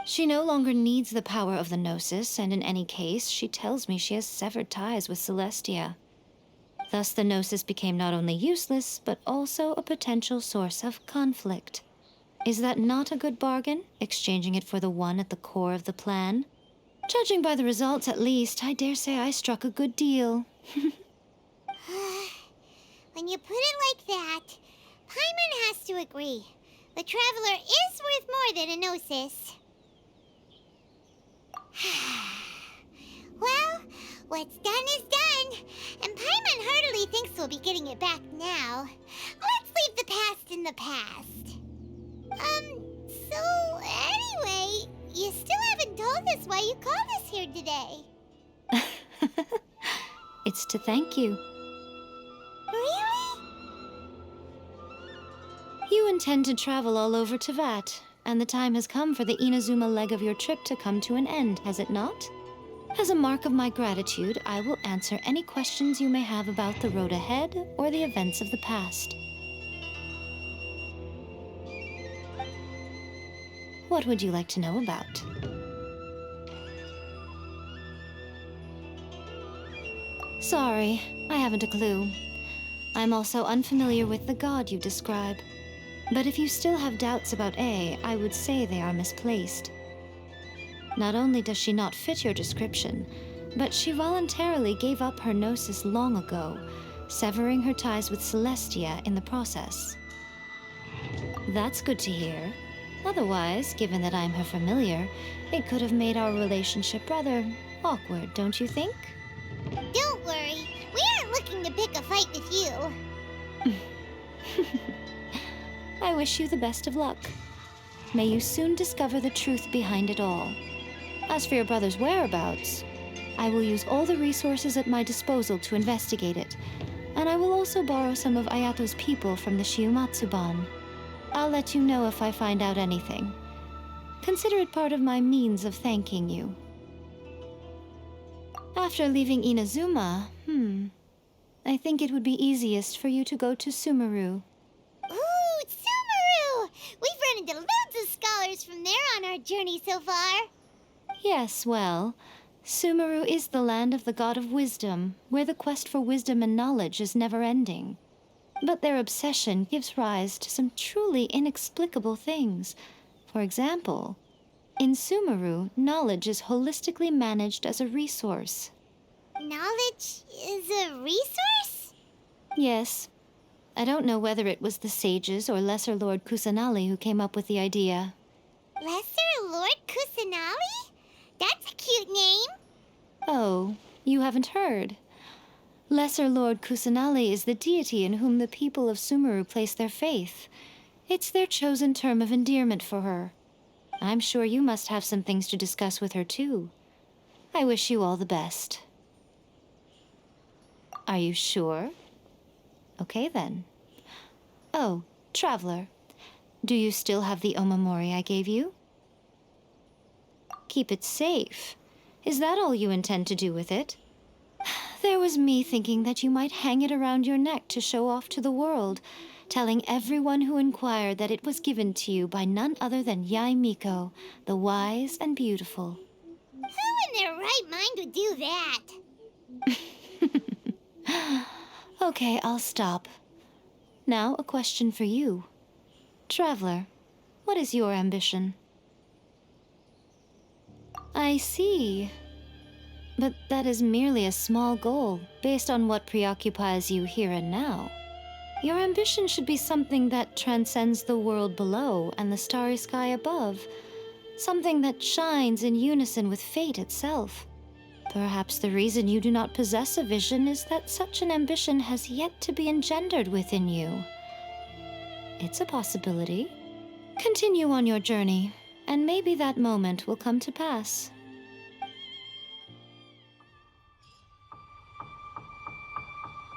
She no longer needs the power of the Gnosis, and in any case, she tells me she has severed ties with Celestia. Thus the Gnosis became not only useless, but also a potential source of conflict. Is that not a good bargain, exchanging it for the one at the core of the plan? Judging by the results, at least, I dare say I struck a good deal. When you put it like that, Paimon has to agree. The Traveler is worth more than a Gnosis. Well, what's done is done, and Paimon heartily thinks we'll be getting it back now. Let's leave the past in the past. So anyway, you still haven't told us why you called us here today. It's to thank you. Really? You intend to travel all over Teyvat, and the time has come for the Inazuma leg of your trip to come to an end, has it not? As a mark of my gratitude, I will answer any questions you may have about the road ahead or the events of the past. What would you like to know about? Sorry, I haven't a clue. I'm also unfamiliar with the god you describe. But if you still have doubts about A, I would say they are misplaced. Not only does she not fit your description, but she voluntarily gave up her Gnosis long ago, severing her ties with Celestia in the process. That's good to hear. Otherwise, given that I'm her familiar, it could have made our relationship rather awkward, don't you think? Don't worry, we aren't looking to pick a fight with you. I wish you the best of luck. May you soon discover the truth behind it all. As for your brother's whereabouts, I will use all the resources at my disposal to investigate it, and I will also borrow some of Ayato's people from the Shiumatsuban. I'll let you know if I find out anything. Consider it part of my means of thanking you. After leaving Inazuma, I think it would be easiest for you to go to Sumeru. Ooh, Sumeru! We've run into loads of scholars from there on our journey so far. Yes, well, Sumeru is the land of the god of wisdom, where the quest for wisdom and knowledge is never-ending. But their obsession gives rise to some truly inexplicable things. For example, in Sumeru, knowledge is holistically managed as a resource. Knowledge is a resource? Yes. I don't know whether it was the sages or Lesser Lord Kusanali who came up with the idea. Lesser Lord Kusanali? That's a cute name. Oh, you haven't heard. Lesser Lord Kusanali is the deity in whom the people of Sumeru place their faith. It's their chosen term of endearment for her. I'm sure you must have some things to discuss with her, too. I wish you all the best. Are you sure? Okay, then. Oh, Traveler, do you still have the omamori I gave you? Keep it safe. Is that all you intend to do with it? There was me thinking that you might hang it around your neck to show off to the world, telling everyone who inquired that it was given to you by none other than Yae Miko, the wise and beautiful. Who in their right mind would do that? Okay, I'll stop. Now, a question for you. Traveler, what is your ambition? I see. But that is merely a small goal, based on what preoccupies you here and now. Your ambition should be something that transcends the world below and the starry sky above. Something that shines in unison with fate itself. Perhaps the reason you do not possess a vision is that such an ambition has yet to be engendered within you. It's a possibility. Continue on your journey, and maybe that moment will come to pass.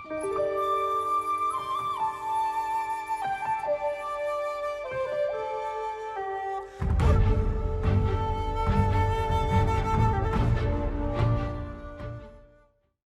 Thank you.